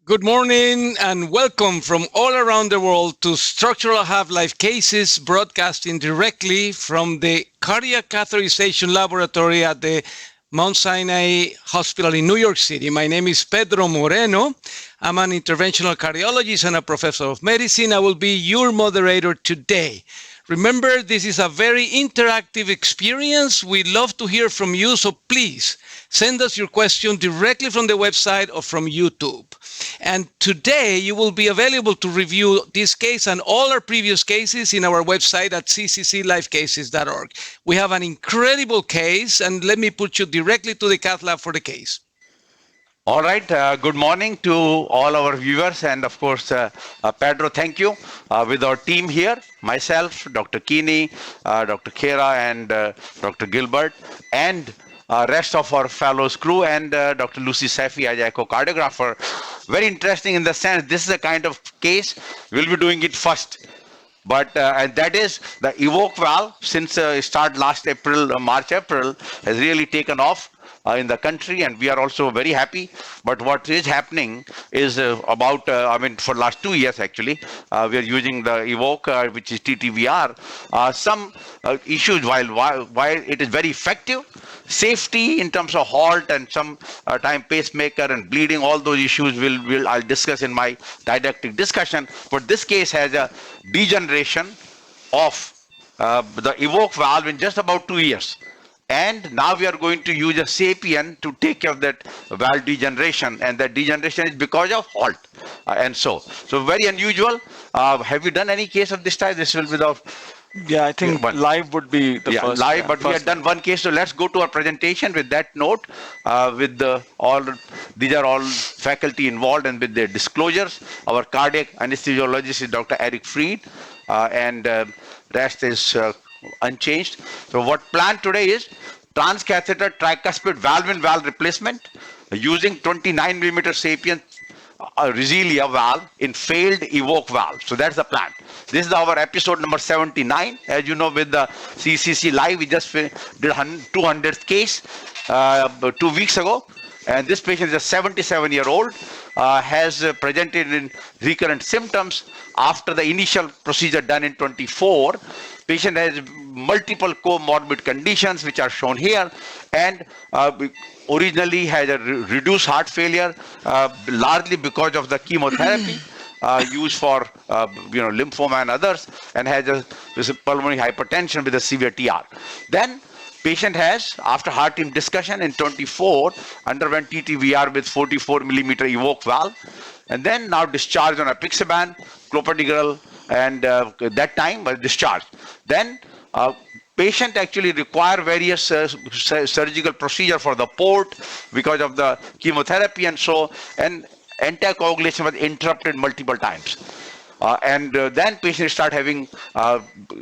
Good morning and welcome from all around the world to Structural Half-Life Cases, broadcasting directly from the Cardiac Catheterization Laboratory at the Mount Sinai Hospital in New York City. My name is Pedro Moreno. I'm an interventional cardiologist and a professor of medicine. I will be your moderator today. Remember, this is a very interactive experience. We'd love to hear from you, so please send us your question directly from the website or from YouTube. And today you will be available to review this case and all our previous cases in our website at ccclivecases.org. We have an incredible case, and let me put you directly to the cath lab for the case. All right. Good morning to all our viewers, and of course, Pedro, thank you. With our team here, myself, Dr. Keeney, Dr. Khera, and Dr. Gilbert, and rest of our fellows crew, and Dr. Lucy Safi as echocardiographer. Very interesting in the sense this is a kind of case we'll be doing it first. But and that is the Evoque valve, since start last April, March, April, has really taken off in the country, and we are also very happy. But what is happening is for last 2 years actually, we are using the Evoque, which is TTVR. Some issues while it is very effective, safety in terms of halt and some time pacemaker and bleeding, all those issues I'll discuss in my didactic discussion. But this case has a degeneration of the Evoque valve in just about 2 years. And now we are going to use a SAPIEN to take care of that valve degeneration, and that degeneration is because of halt. So very unusual. Have you done any case of this type? This will be the... Yeah, I think live would be the first. Live, yeah, but we have done one case, so let's go to our presentation with that note, these are all faculty involved and with their disclosures. Our cardiac anesthesiologist is Dr. Eric Fried, and rest is unchanged. So what planned today is transcatheter tricuspid valve-in-valve replacement using 29 mm SAPIEN Resilia valve in failed Evoque valve. So that's the plan. This is our episode number 79. As you know, with the CCC Live, we just did 200th case 2 weeks ago. And this patient is a 77-year-old, has presented in recurrent symptoms after the initial procedure done in 24. Patient has multiple comorbid conditions, which are shown here, and originally had a reduced heart failure, largely because of the chemotherapy used for lymphoma and others, and has a pulmonary hypertension with a severe TR. Then patient has, after heart team discussion in 24, underwent TTVR with 44 mm Evoque valve, and then now discharged on apixaban, clopidogrel, and that time was discharged. Then patient actually require various surgical procedure for the port because of the chemotherapy, and anticoagulation was interrupted multiple times. Then patient start having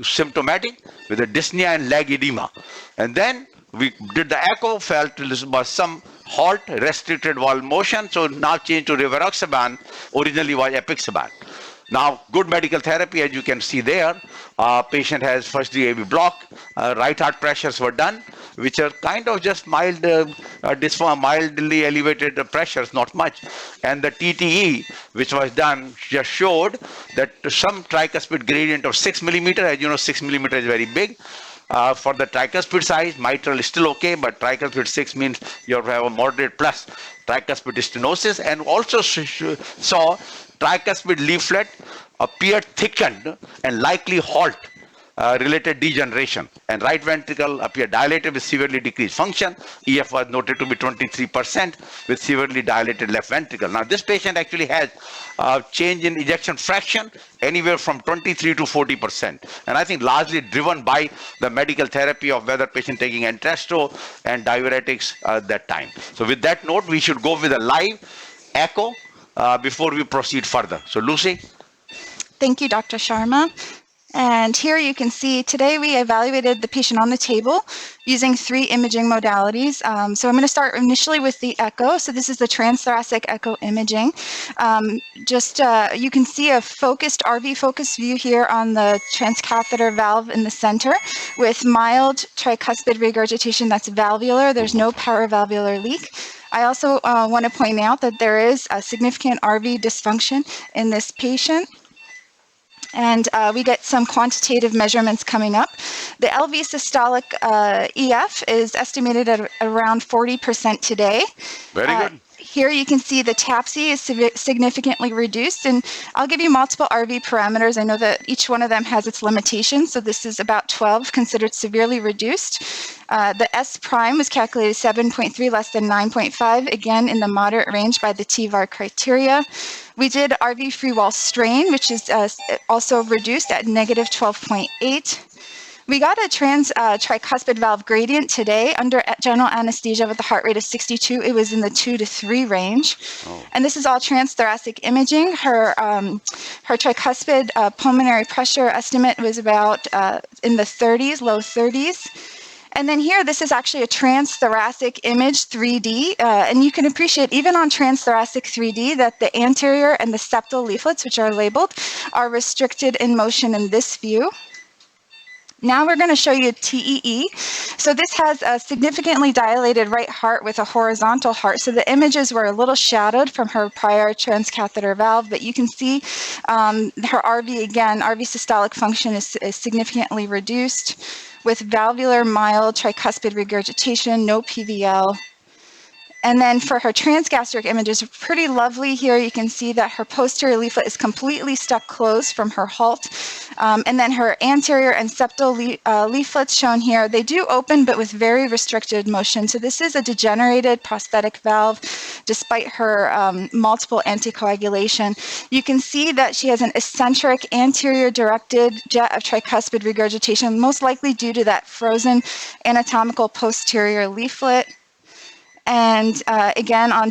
symptomatic with a dyspnea and leg edema. And then we did the echo, felt there was some halt, restricted valve motion, so now changed to rivaroxaban, originally was apixaban. Now, good medical therapy, as you can see there. Patient has first AV block, right heart pressures were done, which are kind of just mild, mildly elevated pressures, not much. And the TTE, which was done, just showed that some tricuspid gradient of 6 mm, as you know, 6 mm is very big. For the tricuspid size, mitral is still okay, but tricuspid 6 means you have a moderate plus tricuspid stenosis, and also saw tricuspid leaflet appeared thickened and likely halt related degeneration, and right ventricle appeared dilated with severely decreased function. EF was noted to be 23% with severely dilated left ventricle. Now this patient actually has change in ejection fraction anywhere from 23 to 40%, and I think largely driven by the medical therapy of whether patient taking Entresto and diuretics at that time. So with that note, we should go with a live echo before we proceed further. So Lucy. Thank you, Dr. Sharma. And here you can see today we evaluated the patient on the table using 3 imaging modalities. So I'm going to start initially with the echo. So this is the transthoracic echo imaging. You can see a focused RV focus view here on the transcatheter valve in the center with mild tricuspid regurgitation that's valvular. There's no paravalvular leak. I also want to point out that there is a significant RV dysfunction in this patient. And we get some quantitative measurements coming up. The LV systolic EF is estimated at around 40% today. Very good. Here you can see the TAPSE is significantly reduced, and I'll give you multiple RV parameters. I know that each one of them has its limitations, so this is about 12, considered severely reduced. The S prime was calculated 7.3, less than 9.5, again in the moderate range by the TVAR criteria. We did RV free wall strain, which is also reduced at negative 12.8. We got a tricuspid valve gradient today under general anesthesia with a heart rate of 62. It was in the 2 to 3 range. Oh. And this is all transthoracic imaging. Her tricuspid pulmonary pressure estimate was about in the 30s, low 30s. And then here, this is actually a transthoracic image 3D. And you can appreciate, even on transthoracic 3D, that the anterior and the septal leaflets, which are labeled, are restricted in motion in this view. Now we're going to show you TEE. So this has a significantly dilated right heart with a horizontal heart. So the images were a little shadowed from her prior transcatheter valve, but you can see her RV, again, RV systolic function is significantly reduced with valvular mild tricuspid regurgitation, no PVL. And then for her transgastric images, pretty lovely here. You can see that her posterior leaflet is completely stuck closed from her halt. And then her anterior and septal leaflets shown here, they do open, but with very restricted motion. So this is a degenerated prosthetic valve, despite her multiple anticoagulation. You can see that she has an eccentric anterior directed jet of tricuspid regurgitation, most likely due to that frozen anatomical posterior leaflet. And again, on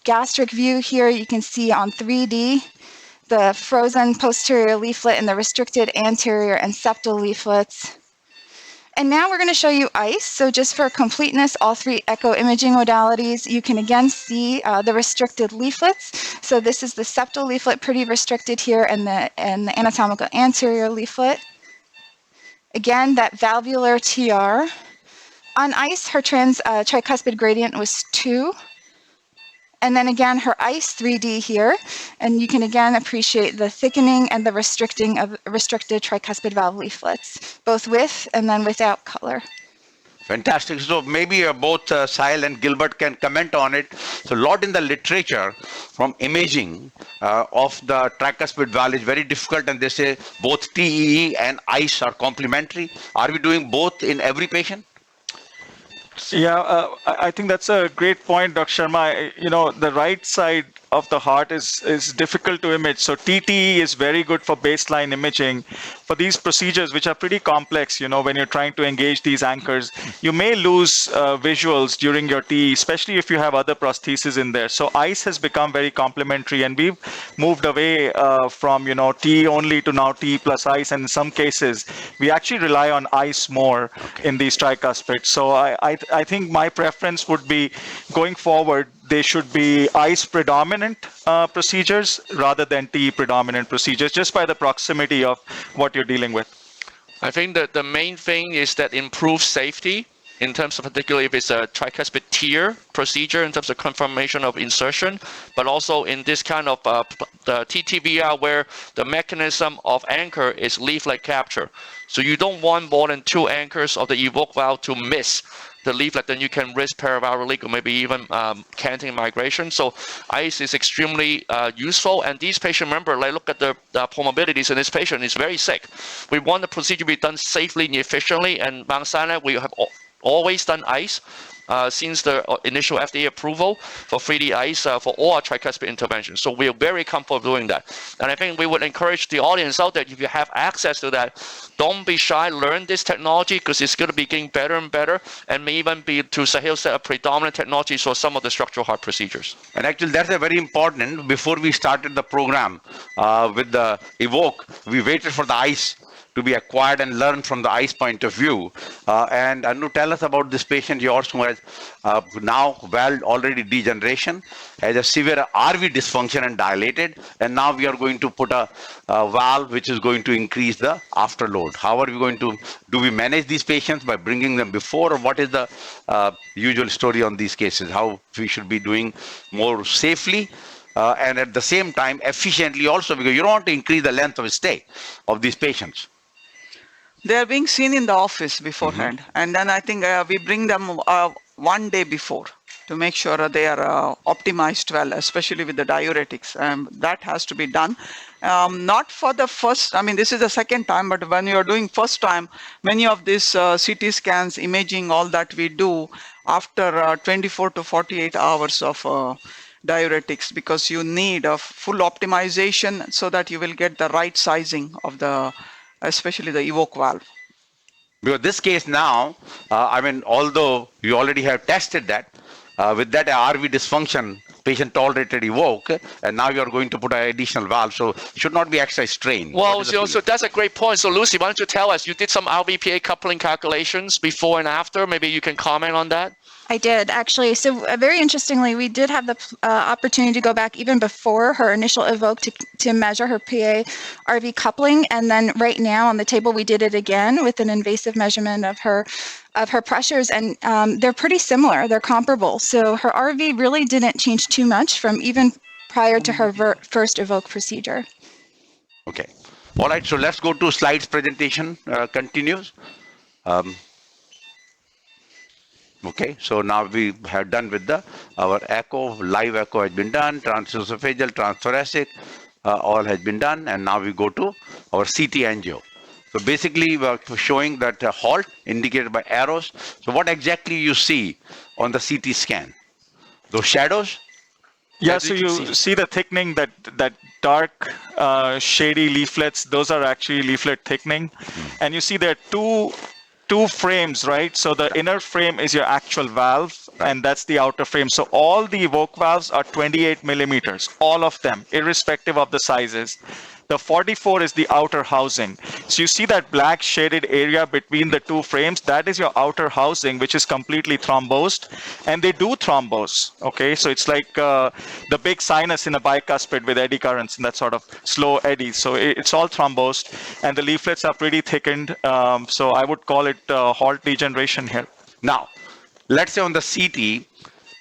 gastric view here, you can see on 3D the frozen posterior leaflet and the restricted anterior and septal leaflets. And now we're going to show you ICE. So just for completeness, all 3 echo imaging modalities, you can again see the restricted leaflets. So this is the septal leaflet, pretty restricted here, and the anatomical anterior leaflet. Again, that valvular TR. On ICE, her tricuspid gradient was 2. And then again, her ICE 3D here. And you can again appreciate the thickening and the restricting of restricted tricuspid valve leaflets, both with and then without color. Fantastic. So maybe both Sahil and Gilbert can comment on it. So a lot in the literature from imaging of the tricuspid valve is very difficult, and they say both TEE and ICE are complementary. Are we doing both in every patient? Yeah, I think that's a great point, Dr. Sharma. You know, the right side of the heart is difficult to image. So TTE is very good for baseline imaging. For these procedures, which are pretty complex, you know, when you're trying to engage these anchors, you may lose visuals during your TE, especially if you have other prostheses in there. So ICE has become very complementary, and we've moved away from, you know, TE only to now TE plus ICE. And in some cases, we actually rely on ICE more in these tricuspids. So I think my preference would be, going forward, they should be ICE predominant procedures rather than TE predominant procedures, just by the proximity of what you're dealing with. I think that the main thing is that improves safety in terms of, particularly if it's a tricuspid tier procedure in terms of confirmation of insertion, but also in this kind of the TTVR where the mechanism of anchor is leaflet capture. So you don't want more than 2 anchors of the Evoque valve to miss the leaflet, then you can risk paravalvular leak or maybe even canting migration. So ICE is extremely useful. And these patients, remember, like, look at the comorbidities in this patient, is very sick. We want the procedure to be done safely and efficiently. And Mount Sinai, we have always done ICE since the initial FDA approval for 3D ICE for all our tricuspid interventions. So we are very comfortable doing that. And I think we would encourage the audience out there, if you have access to that, don't be shy, learn this technology, because it's going to be getting better and better, and may even be, to Sahil said, a predominant technology for some of the structural heart procedures. And actually, that's a very important. Before we started the program with the Evoque, we waited for the ICE to be acquired and learned from the eyes point of view. And Anu, tell us about this patient yours who has now valve already degeneration, has a severe RV dysfunction and dilated, and now we are going to put a valve which is going to increase the afterload. How are we going to, do we manage these patients by bringing them before, or what is the usual story on these cases? How we should be doing more safely and at the same time efficiently also, because you don't want to increase the length of stay of these patients. They are being seen in the office beforehand, and then I think we bring them 1 day before to make sure they are optimized well, especially with the diuretics. That has to be done. Not for the first, I mean, this is the second time, but when you are doing first time, many of these CT scans, imaging, all that we do after 24 to 48 hours of diuretics, because you need a full optimization so that you will get the right sizing of the, especially the Evoque valve. Because this case now, I mean, although you already have tested that, with that RV dysfunction, patient tolerated Evoque, and now you are going to put an additional valve, so should not be extra strain. Well, so that's a great point. So Lucy, why don't you tell us, you did some RVPA coupling calculations before and after, maybe you can comment on that? I did, actually. So very interestingly, we did have the opportunity to go back even before her initial Evoque to measure her PA-RV coupling. And then right now on the table, we did it again with an invasive measurement of her pressures. And they're pretty similar. They're comparable. So her RV really didn't change too much from even prior to her first Evoque procedure. Okay. All right. So let's go to slides presentation continues. Okay, so now we have done with our echo, live echo has been done, transesophageal, transthoracic, all has been done, and now we go to our CT angio. So basically we are showing that halt indicated by arrows. So what exactly you see on the CT scan? Those shadows? Yeah, so you see the thickening, that dark shady leaflets, those are actually leaflet thickening. And you see there are two frames, right? So the inner frame is your actual valve, and that's the outer frame. So all the Evoque valves are 28 millimeters, all of them, irrespective of the sizes. The 44 is the outer housing. So you see that black shaded area between the two frames, that is your outer housing, which is completely thrombosed. And they do thrombose, okay? So it's like the big sinus in a bicuspid with eddy currents and that sort of slow eddies. So it's all thrombosed, and the leaflets are pretty thickened. So I would call it halt degeneration here. Now, let's say on the CT,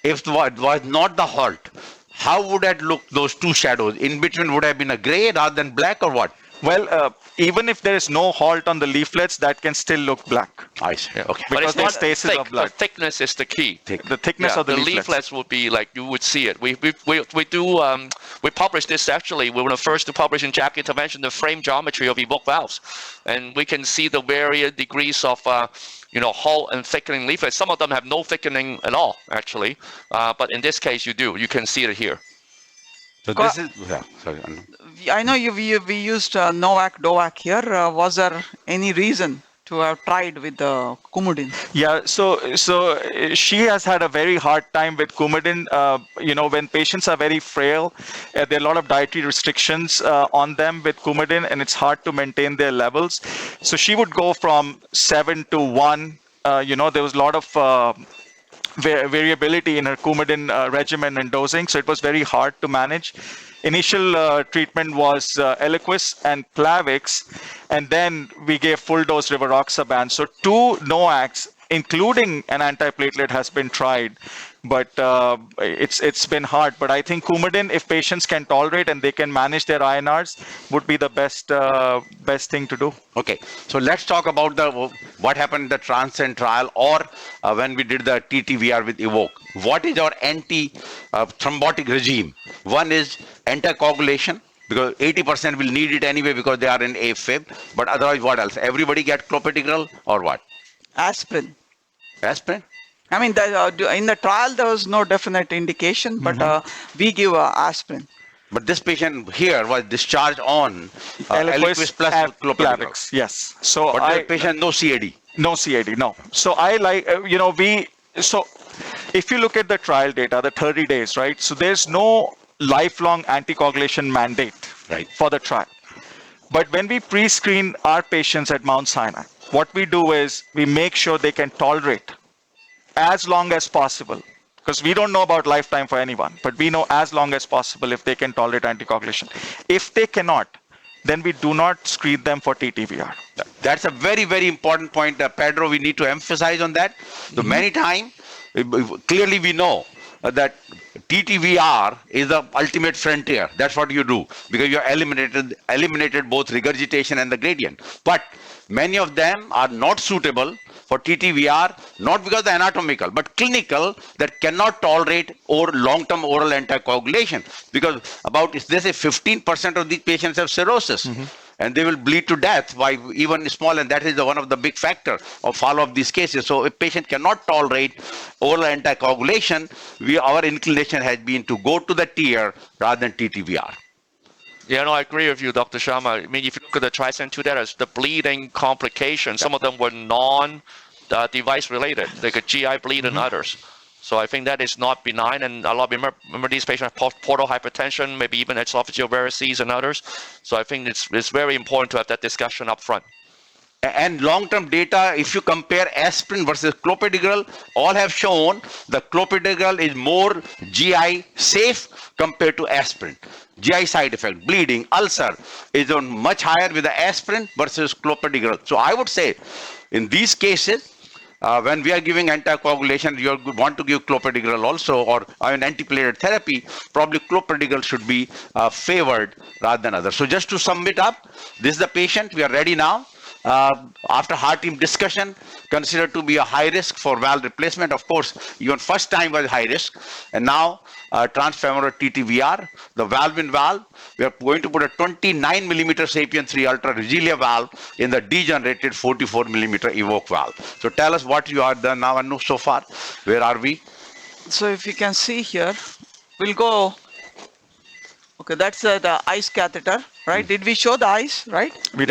if it was not the halt, how would that look, those two shadows? In between would have been a gray rather than black, or what? Well, even if there is no halt on the leaflets, that can still look black. I see. Okay. But it's Because not there's stasis thick. of blood. The thickness is the key. The thickness of the leaflets. would be like, you would see it. We published this actually. We were the first to publish in JACC Intervention the frame geometry of Evoque valves, and we can see the various degrees of halt and thickening leaflets. Some of them have no thickening at all, actually, but in this case you do. You can see it here. So this is, yeah, sorry. I know we used NOAC, DOAC here. Was there any reason to have tried with the Coumadin? Yeah, so she has had a very hard time with Coumadin. When patients are very frail, there are a lot of dietary restrictions on them with Coumadin, and it's hard to maintain their levels. So she would go from 7 to 1. There was a lot of variability in her Coumadin regimen and dosing, so it was very hard to manage. Initial treatment was Eliquis and Plavix, and then we gave full dose rivaroxaban. So 2 NOACs, including an antiplatelet, has been tried, but it's been hard. But I think Coumadin, if patients can tolerate and they can manage their INRs, would be the best thing to do. Okay, so let's talk about what happened in the Transcend trial, or when we did the TTVR with Evoque. What is our anti-thrombotic regime? One is anticoagulation, because 80% will need it anyway because they are in AFib. But otherwise, what else? Everybody get clopidogrel or what? Aspirin. Aspirin? I mean, in the trial there was no definite indication, but we give aspirin. But this patient here was discharged on Eliquis plus clopidogrel. Plavix, yes. So But the patient no CAD. No CAD, no. So I like, so if you look at the trial data, the 30 days, right? So there's no lifelong anticoagulation mandate Right. for the trial. But when we pre-screen our patients at Mount Sinai, what we do is we make sure they can tolerate as long as possible. Because we don't know about lifetime for anyone, but we know as long as possible if they can tolerate anticoagulation. If they cannot, then we do not screen them for TTVR. That's a very, very important point, Pedro. We need to emphasize on that. So many times, clearly we know that TTVR is the ultimate frontier. That's what you do because you eliminated both regurgitation and the gradient. But many of them are not suitable for TTVR, not because of the anatomical, but clinical, that cannot tolerate or long-term oral anticoagulation. Because they say 15% of these patients have cirrhosis. And they will bleed to death by even small, and that is one of the big factors of follow-up these cases. So if patient cannot tolerate oral anticoagulation, our inclination has been to go to the TR rather than TTVR. Yeah, no, I agree with you, Dr. Sharma. I mean, if you look at the TRISCEND-2 data, the bleeding complications, some of them were non-device related, like a GI bleed and others. So I think that is not benign, and a lot remember these patients have portal hypertension, maybe even esophageal varices and others. So I think it's very important to have that discussion up front. And long-term data, if you compare aspirin versus clopidogrel, all have shown the clopidogrel is more GI safe compared to aspirin. GI side effect, bleeding, ulcer is on much higher with the aspirin versus clopidogrel. So I would say in these cases, when we are giving anticoagulation, you want to give clopidogrel also, or an antiplatelet therapy, probably clopidogrel should be favored rather than others. So just to sum it up, this is the patient, we are ready now. After heart team discussion, considered to be a high risk for valve replacement. Of course, even first time was high risk. And now transfemoral TTVR, the valve in valve, we are going to put a 29 millimeter SAPIEN-3 Ultra Resilia valve in the degenerated 44 millimeter Evoque valve. So tell us what you have done now, Anu, so far. Where are we? So if you can see here, we'll go. Okay, that's the ice catheter, right? Did we show the ice, right? We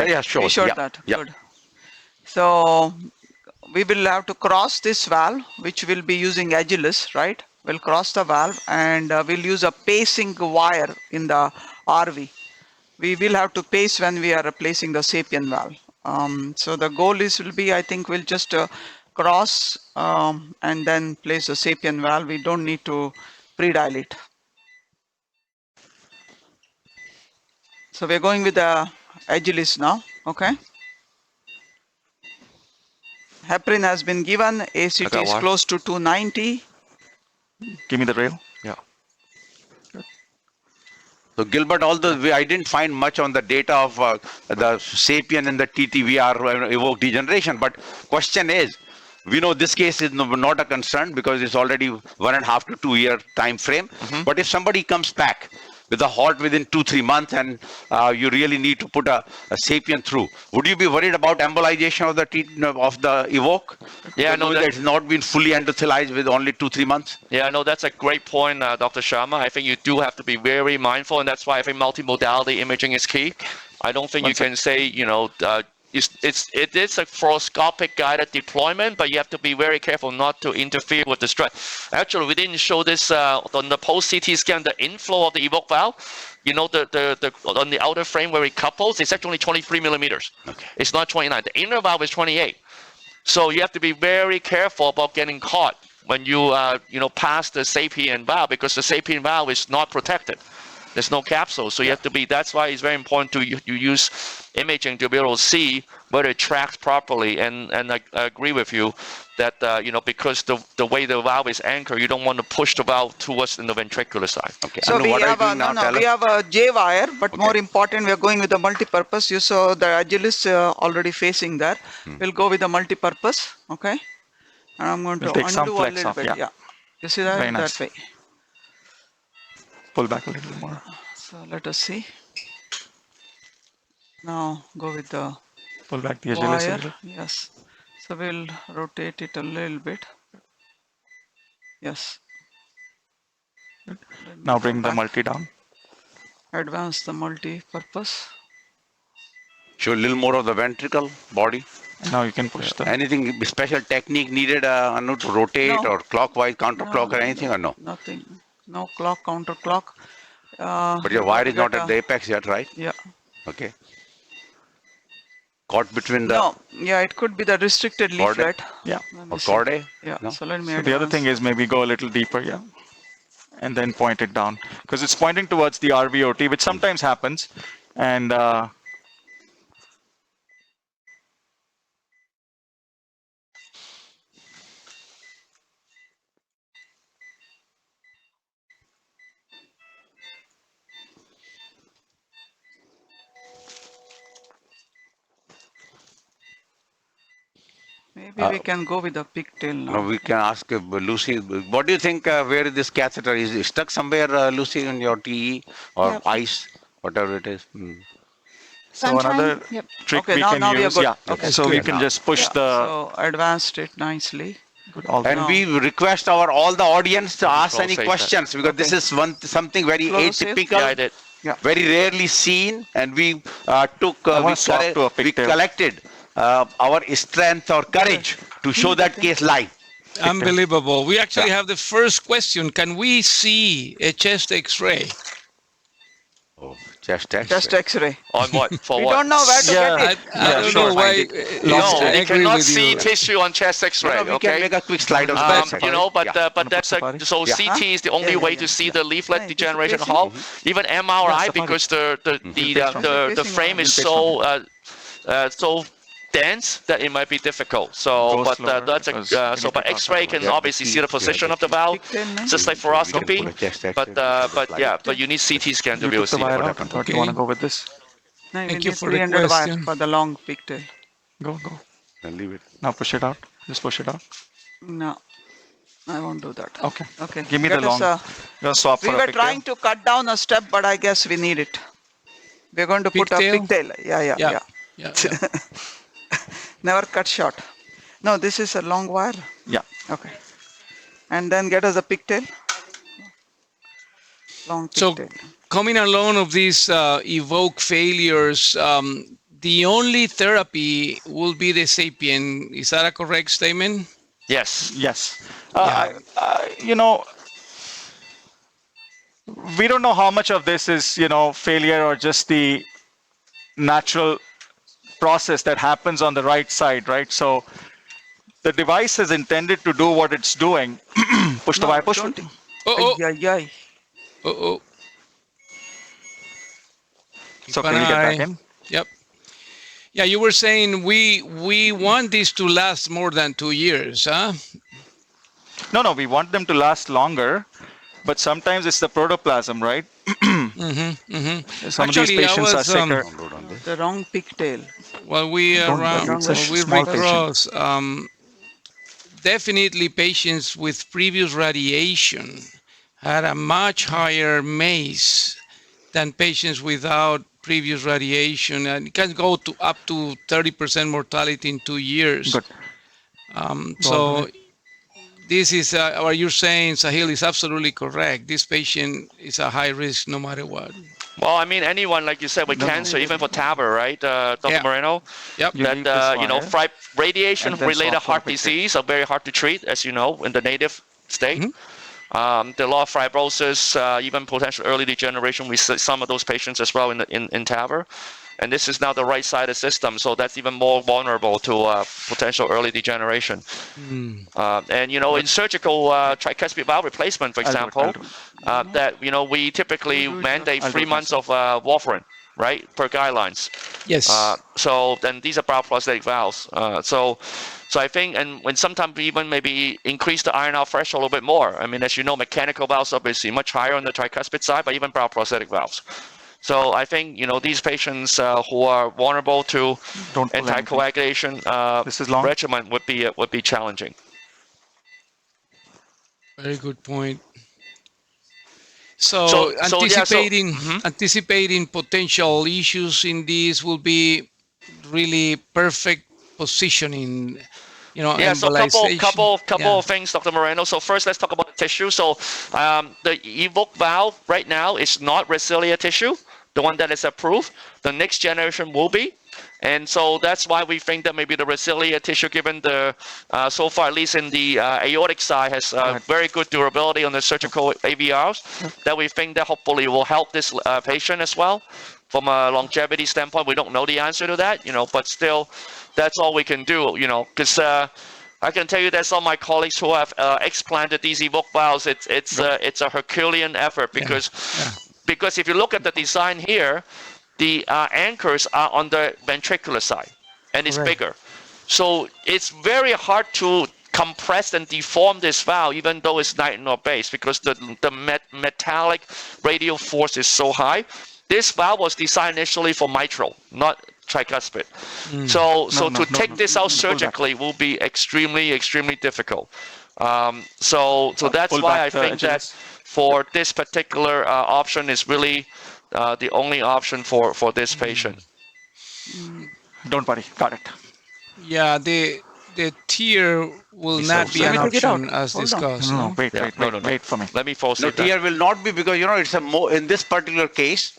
showed that. Good. So we will have to cross this valve, which will be using Agilis, right? We'll cross the valve and we'll use a pacing wire in the RV. We will have to pace when we are replacing the SAPIEN valve. So the goal will be, I think we'll just cross and then place the SAPIEN valve. We don't need to pre-dilate. So we're going with the Agilis now, okay? Heparin has been given, ACT is close to 290. Give me the rail. Yeah. So Gilbert, although I didn't find much on the data of the SAPIEN and the TTVR Evoque degeneration, but question is, we know this case is not a concern because it's already 1.5 to 2 year time frame. But if somebody comes back with a halt within 2-3 months and you really need to put a SAPIEN through, would you be worried about embolization of the Evoque? Yeah, no, it's not been fully endothelized with only 2-3 months. Yeah, no, that's a great point, Dr. Sharma. I think you do have to be very mindful, and that's why I think multimodality imaging is key. I don't think you can say, it is a fluoroscopic guided deployment, but you have to be very careful not to interfere with the stress. Actually, we didn't show this on the post-CT scan, the inflow of the Evoque valve. The on the outer frame where it couples, it's actually 23 millimeters. Okay. It's not 29. The inner valve is 28. So you have to be very careful about getting caught when you pass the SAPIEN valve, because the SAPIEN valve is not protected. There's no capsule, so you have to be. That's why it's very important to you use imaging to be able to see whether it tracks properly. And I agree with you that because the way the valve is anchored, you don't want to push the valve towards the ventricular side. Okay. So we have a J wire, but more important, we are going with the multi-purpose. You saw the Agilis already facing there. We'll go with the multi-purpose. Okay, and I'm going to undo a little bit. Yeah. You see that? Very nice. That way. Pull back a little more. So let us see. Now go with the Pull back the Agilis a wire. little. Yes. So we'll rotate it a little bit. Yes. Now bring the multi down. Advance the multi-purpose. Show a little more of the ventricle body. Now you can push the. Anything special technique needed, Anu, to rotate or clockwise, counterclock, or anything, or no? Nothing. No clock, counter clock. But your wire is not at the apex yet, right? Yeah. Okay. caught between the No, yeah, it could be the restricted Chordae? leaflet. Yeah. Let me or see. chordae? Yeah, No? so let me So the other thing is maybe go a little deeper, yeah, and then point it down because it's pointing towards the RVOT, which sometimes happens, and maybe we can go with the pigtail No, now. we can ask Lucy. What do you think? Where is this catheter? Is it stuck somewhere, Lucy, in your TE or Yep. ice, whatever it is? So so I'm trying. another Yep. trick Okay, we now- can now we are use, good. yeah. Okay. So we Clear can now. just push Yeah, the so advanced it nicely. all And No. we request all the audience to ask Close any save that. questions because this is something very Close save? atypical. Yeah, I did. Very rarely seen, and we wanna swap to a pigtail. collected our strength or courage to show that case live. Unbelievable. We actually have the first question. Can we see a chest X-ray? Oh, chest X. Just X-ray. On what? For We what? don't know where to Yeah. get it. I don't sure. know why. Find No, I you agree cannot with see you. tissue on chest X-ray. No, we can Okay. make a quick slide on the Um, chest. you know, but Yeah. but that's Safari? so Yeah. CT is the only Yeah, way yeah, to see yeah. the leaflet Yeah, degeneration facing- halt. Even MRI Safari. because the Facing frame one. is so dense that it might be difficult. So, Go but slower that's a because we so need but to talk X-ray about can it. Yeah, obviously the see the key- position yeah, of the valve, Pigtail, man. just like We can fluoroscopy. put a chest X-ray, But you need CT scan to You be able took to the see wire what out. happened. Or do you want to go with this? No, we Thank you need for the 300 wire question. for the long pigtail. Go, go. And leave it. Now push it out. Just push it out. No, I won't do that. Okay. Okay. Give me Get the us long. Gonna swap we for a were pigtail. trying to cut down a step, but I guess we need it. We're going to put a Pigtail? pigtail. Yeah. Yeah. Never cut short. No, this is a long wire. Yeah. Okay. And then get us a pigtail. Long So pigtail. coming along of these Evoque failures, the only therapy will be the SAPIEN. Is that a correct statement? Yes. Yes. You know, we don't know how much of this is, failure or just the natural process that happens on the right side, right? So the device is intended to do what it's doing. Push the wire, push. don't- Oh, Ay, ay, ay. oh. So can we get back in? Yep. Yeah, you were saying we want this to last more than 2 years, huh? No, we want them to last longer, but sometimes it's the protoplasm, right? Some of these Actually, I patients are was, sicker. The wrong pigtail. While we It's a we small patient. recross, definitely patients with previous radiation had a much higher MACE than patients without previous radiation, and it can go to up to 30% mortality in 2 years. Good. So this is what you're saying, Sahil, is absolutely correct. This patient is a high risk no matter what. Well, I mean, anyone, like you said, with cancer, even for TAVR, right, Dr. Yeah. Yep. You leave this wire Radiation-related swap for heart a pigtail. disease are very hard to treat, as you know, in the native state. There are a lot of fibrosis, even potential early degeneration. We see some of those patients as well in TAVR. And this is now the right-sided system, so that's even more vulnerable to potential early degeneration. And, in surgical tricuspid valve replacement, for example, we typically mandate 3 months of warfarin, right, per guidelines. Yes. So then these are bioprosthetic valves. So I think, and when sometimes we even maybe increase the iron out threshold a little bit more. I mean, as you know, mechanical valves obviously much higher on the tricuspid side, but even bioprosthetic valves. So I think, these patients who are vulnerable to Don't pull anything. anticoagulation This is long. regimen would be challenging. Very good point. So, anticipating potential issues in this will be really perfect positioning, Yeah, so embolization. couple of things, Dr. Moreno. So first, let's talk about the tissue. So the Evoque valve right now is not Resilia tissue, the one that is approved. The next generation will be. And so that's why we think that maybe the Resilia tissue, given the, so far, at least in the aortic side, has very good durability on the surgical AVRs, that we think that hopefully will help this patient as well. from a longevity standpoint, we don't know the answer to that, but still, that's all we can do, because I can tell you that some of my colleagues who have explanted these Evoque valves, it's a Herculean effort because if you look at the design here, the anchors are on the ventricular side, and it's bigger. So it's very hard to compress and deform this valve, even though it's nitinol based, because the metallic radial force is so high. This valve was designed initially for mitral, not tricuspid. So to take this out surgically will be extremely, extremely difficult. So that's why I think that for this particular option is really the only option for this patient. Don't worry, got it. Yeah, the tear will not be an option as discussed. No, wait for me. Let me force No, it. TR will not be, because it's a more in this particular case,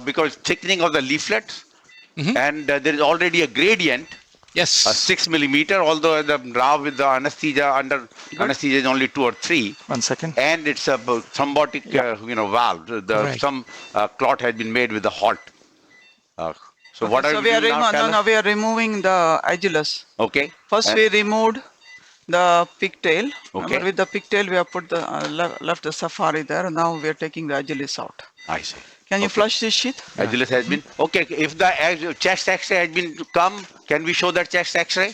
because thickening of the leaflets, and there is already a gradient, Yes. 6 millimeter, although now with the anesthesia, under anesthesia is only 2 or 3. 1 second. And it's a thrombotic, valve. Some clot has been made with the heart. So what are we doing now? We are removing the agulus. Okay. First, we removed the pigtail. Okay. With the pigtail, we have put the left the safari there. Now we are taking the agulus out. I see. Can you flush this sheath? Agulus has been okay. If the chest X-ray has been come, can we show that chest X-ray?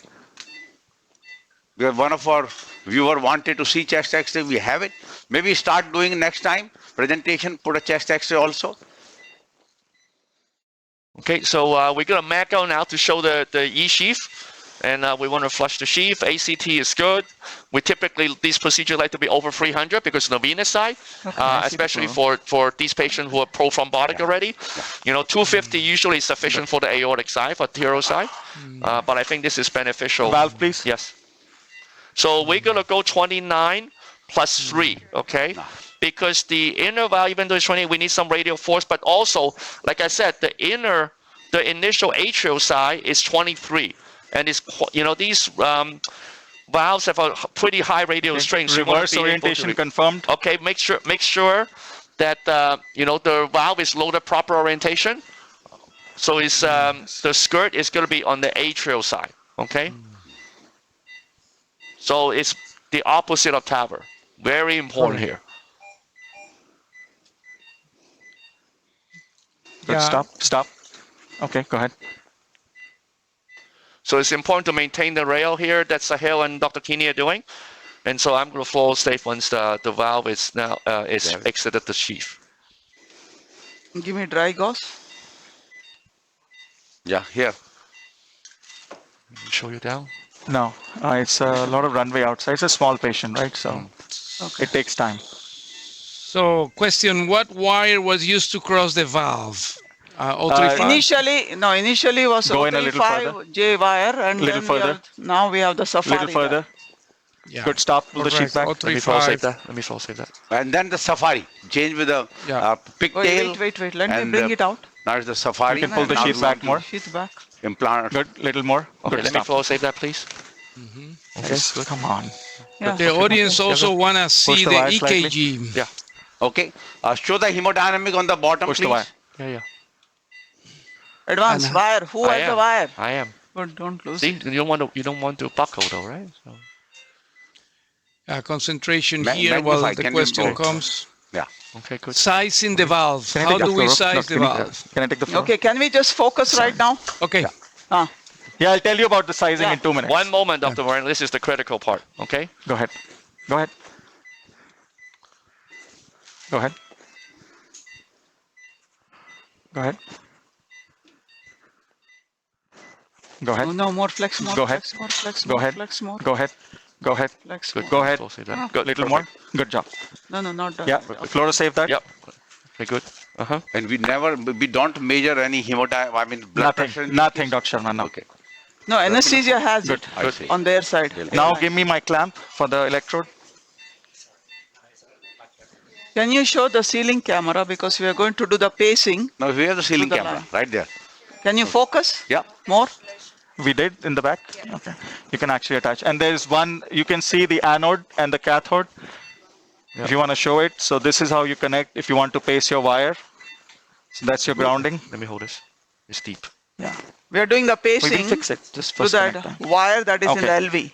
Because one of our viewer wanted to see chest X-ray. We have it. Maybe start doing next time presentation. Put a chest X-ray also. Okay, so we're going to MAC out now to show the E-sheath, and we want to flush the sheath. ACT is good. We typically, these procedures like to be over 300 because of the venous side, especially for these patients who are prothrombotic already. 250 usually is sufficient for the aortic side, for arterial side, but I think this is beneficial. Valve, please. Yes. So we're going to go 29 plus 3, okay? Because the inner valve, even though it's 20, we need some radial force, but also, like I said, the initial atrial side is 23. And it's, these valves have a pretty high radial strength. So Reverse orientation confirmed. Okay, make sure that the valve is loaded proper orientation. So it's the skirt is going to be on the atrial side. Okay. So it's the opposite of TAVR. Very important here. Good. Stop. Okay, go ahead. So it's important to maintain the rail here. That's Sahil and Dr. Kini are doing. And so I'm going to flow safe once the valve is now exited the sheath. Give me dry gauze. Yeah, here. Show you down. No, it's a lot of runway outside. It's a small patient, right? So it takes time. So question, what wire was used to cross the valve? 035? Initially was Go in a little 035J wire, and Little then further. now we have the safari. Little further. Yeah. Good, stop. Pull the sheet back. Let me flow 035. save that. And then the safari. Change with the pigtail. Wait. Let me bring it out. Now it's the safari. You can pull the Now sheet we back want more. Sheath back. to Implant. Good, little more. Okay, Good, let me stop. flow save that, please. Okay, good. Come on. Yeah. The audience also want to see the the wire slightly. EKG. Yeah. Okay. Show the hemodynamic on the bottom, Push please. the wire. Yeah. Advanced wire. Who has the wire? I am. Good, don't lose See, it. you don't want to buckle though, right? So. Concentration Ma- here while magnify, the can you question go? comes. Yeah. Okay, good. Sizing the valve. Can I How take do the we floor? size the Can valve? Can I take the floor? Okay, can we just focus right now? Okay. Yeah, I'll tell you about the sizing Yeah. in 2 minutes. One moment, Dr. Warren. This is the critical part. Okay. Go ahead. Go ahead. Go ahead. Go ahead. Go ahead. No, more flex, more Go ahead. flex, more flex, Go more ahead. flex, more Go ahead. Go ahead. flex. Good. More. Go ahead. Flow save that. Good. Little more. Good job. No, not done. Yeah. Fluoro save that. Yep. Okay, good. And we don't measure any blood pressure. Nothing, Dr. Sharma. No. Okay. No, anesthesia has Good. it I see. on their side. Now give me my clamp for the electrode. Can you show the ceiling camera, because we are going to do the pacing? Now we have the ceiling the camera line. right there. Can you focus? Yeah. More? We did in the back. Okay. You can actually attach. And there's one, you can see the anode and the cathode. If you want to show it. So this is how you connect if you want to pace your wire. So that's your grounding. Let me hold this. It's deep. Yeah. We are doing the We will pacing fix it. Just to first that connect them. wire that is in the Okay. LV.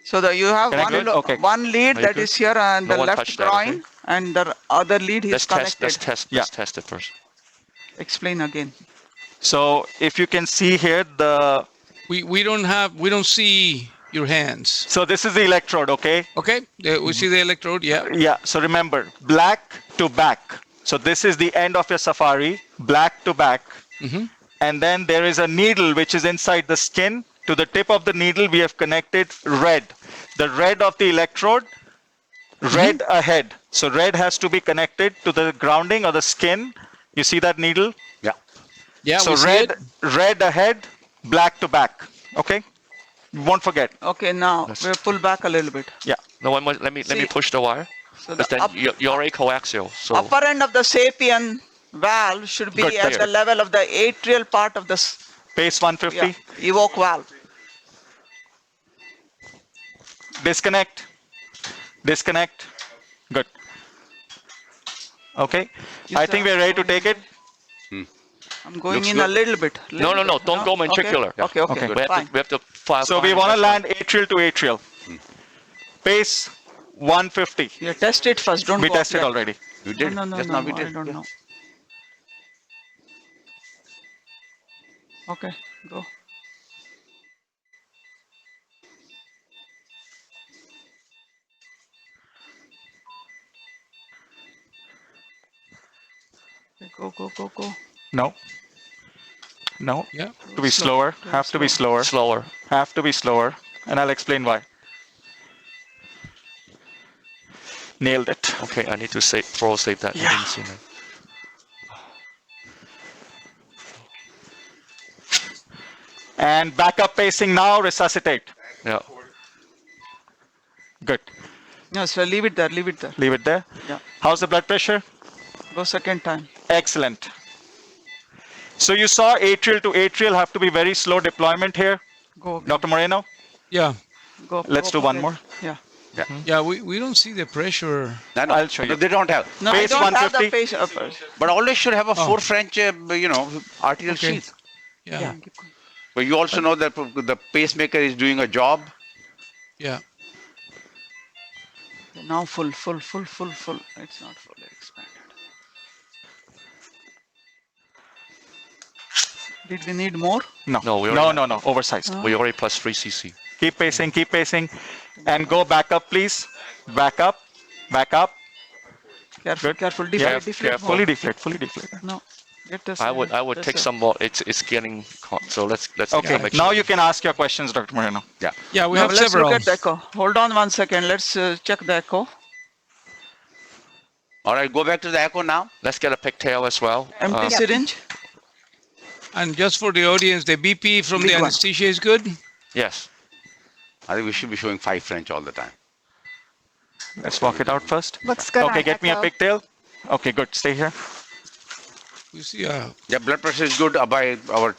So that you have Connect good? Okay. one lead Are you that good? is here on No the one left touch that, groin, okay? and the other lead is Let's test. connected. Let's test it first. Explain again. So if you can see here, We don't see your hands. so this is the electrode, okay? Okay, we see the electrode. Yeah. Yeah, so remember, black to back. So this is the end of your safari, black to back. Mhm. And then there is a needle which is inside the skin. To the tip of the needle, we have connected red. The red of the electrode, red ahead. So red has to be connected to the grounding or the skin. You see that needle? Yeah. Yeah. So we see red, it. red ahead, black to back. Okay? You won't forget. Okay, now we'll pull back a little bit. Yeah. No, one more. Let me See- push the wire. So Because the then you're already coaxial. So upper end of the SAPIEN valve should be Good, at good. the level of the atrial part of the Pace 150. Evoque valve. Disconnect. Disconnect. Good. Okay. I think we're ready to take it. I'm going Looks in a good. little bit. No, don't go ventricular. Okay, okay, Okay. good, we have fine. to we have to file. So we want to land atrial to atrial. Pace 150. Yeah, test it first. Don't We go tested up yet. already. You did. No, Just no, now we I did. don't Yeah. know. Okay, go. Okay, go. No. No. Yeah. To be slower. Have to be slower. slower. Have to be slower. And I'll explain why. Nailed it. Okay, I need to save that. Yeah. I didn't see that. And backup pacing now. Resuscitate. Yeah. Good. No, so leave it there. Leave it there. Leave it there. Yeah. How's the blood pressure? Go second time. Excellent. So you saw atrial to atrial have to be very slow deployment here. Go. Dr. Moreno, Yeah. Go. let's go do one ahead. more. Yeah. Yeah. We don't see the pressure. No, I'll show you. They don't have. No, I Pace don't have the 150. patient. But always should have a Oh. 4 French, arterial Okay. sheath. Yeah. But you also know that the pacemaker is doing a job. Yeah. Now full. It's not full. Expanded. Did we need more? No. No, we already- No. Oversized. We already plus 3 cc. Keep pacing. And go back up, please. Back up. Careful, Good. careful. Yeah, Deflate. careful. Fully deflate. No. Get this. I would take some more. It's getting hot. So let's Okay, make now sure. you can ask your questions, Dr. Moreno. Yeah. Yeah. We Now have let's several. look at the echo. Hold on 1 second. Let's check the echo. All right, go back to the echo now. Let's get a pigtail as well. Empty syringe. And just for the audience, the BP from the Big one. anesthesia is good. Yes. I think we should be showing 5 French all the time. Let's walk it out first. Looks good Okay, on get me a echo. pigtail. Okay, good. Stay here. We see Yeah, blood pressure is good by our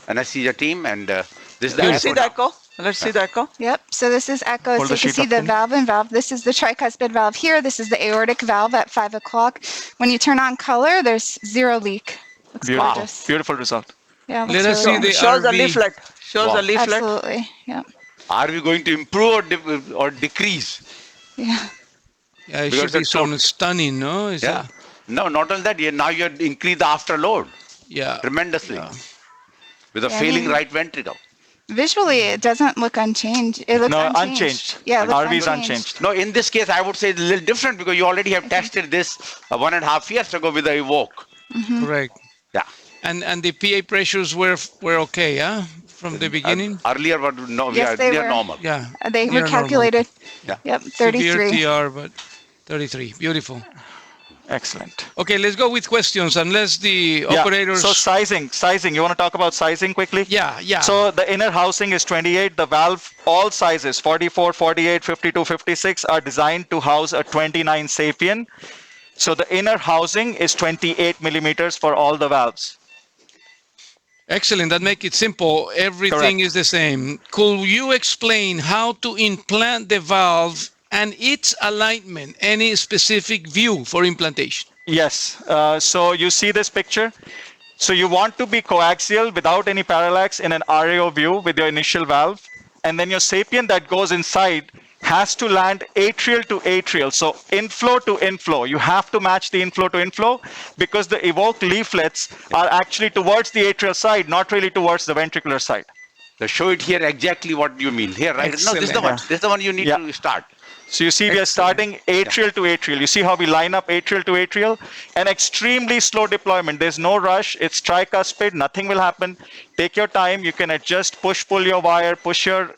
anesthesia team, and this is the Let's see echo the now. echo. Let's see the echo. Yep. So this is echo. Hold So the you can sheet see up the for me. valve and valve. This is the tricuspid valve here. This is the aortic valve at 5 o'clock. When you turn on color, there's 0 leak. Looks Beautiful. gorgeous. Beautiful result. Yeah. Let looks us really see good. the Shows the RV. leaflet. Shows Wow. the leaflet. Absolutely. Yeah. Are we going to improve or decrease? Yeah. Yeah. It Because should be it's so- some stunning, no? Is Yeah. that- No, not only that. Now you increase the afterload Yeah. tremendously Yeah. with a Yeah, I failing mean- right ventricle. Visually, it doesn't look unchanged. It looks No, unchanged. unchanged. Yeah, it looks RV is unchanged. No, in this case, I would say it's a little different because you already have tested this 1.5 years ago with the Evoque. Correct. Yeah. And the PA pressures were okay, yeah, from the beginning. Earlier, but no, Yes, they they are were. normal. Yeah. They They were are normal. calculated. Yeah. Yep, Severe 33. TR, but 33. Beautiful. Excellent. Okay, let's go with questions. Unless the Yeah. operators. So sizing. You want to talk about sizing quickly? Yeah. So the inner housing is 28. The valve, all sizes, 44, 48, 52, 56 are designed to house a 29 SAPIEN. So the inner housing is 28 millimeters for all the valves. Excellent. That make it simple. Everything Correct. is the same. Could you explain how to implant the valve and its alignment? Any specific view for implantation? Yes. So you see this picture? So you want to be coaxial without any parallax in an RAO view with your initial valve. And then your sapien that goes inside has to land atrial to atrial. So inflow to inflow. You have to match the inflow to inflow because the Evoque leaflets are actually towards the atrial side, not really towards the ventricular side. So show it here exactly what you mean. Here, right? No, this is the one. Yeah. This is the one you need to start. So you see we are starting atrial to atrial. You see how we line up atrial to atrial? An extremely slow deployment. There's no rush. It's tricuspid. Nothing will happen. Take your time. You can adjust, push, pull your wire, push your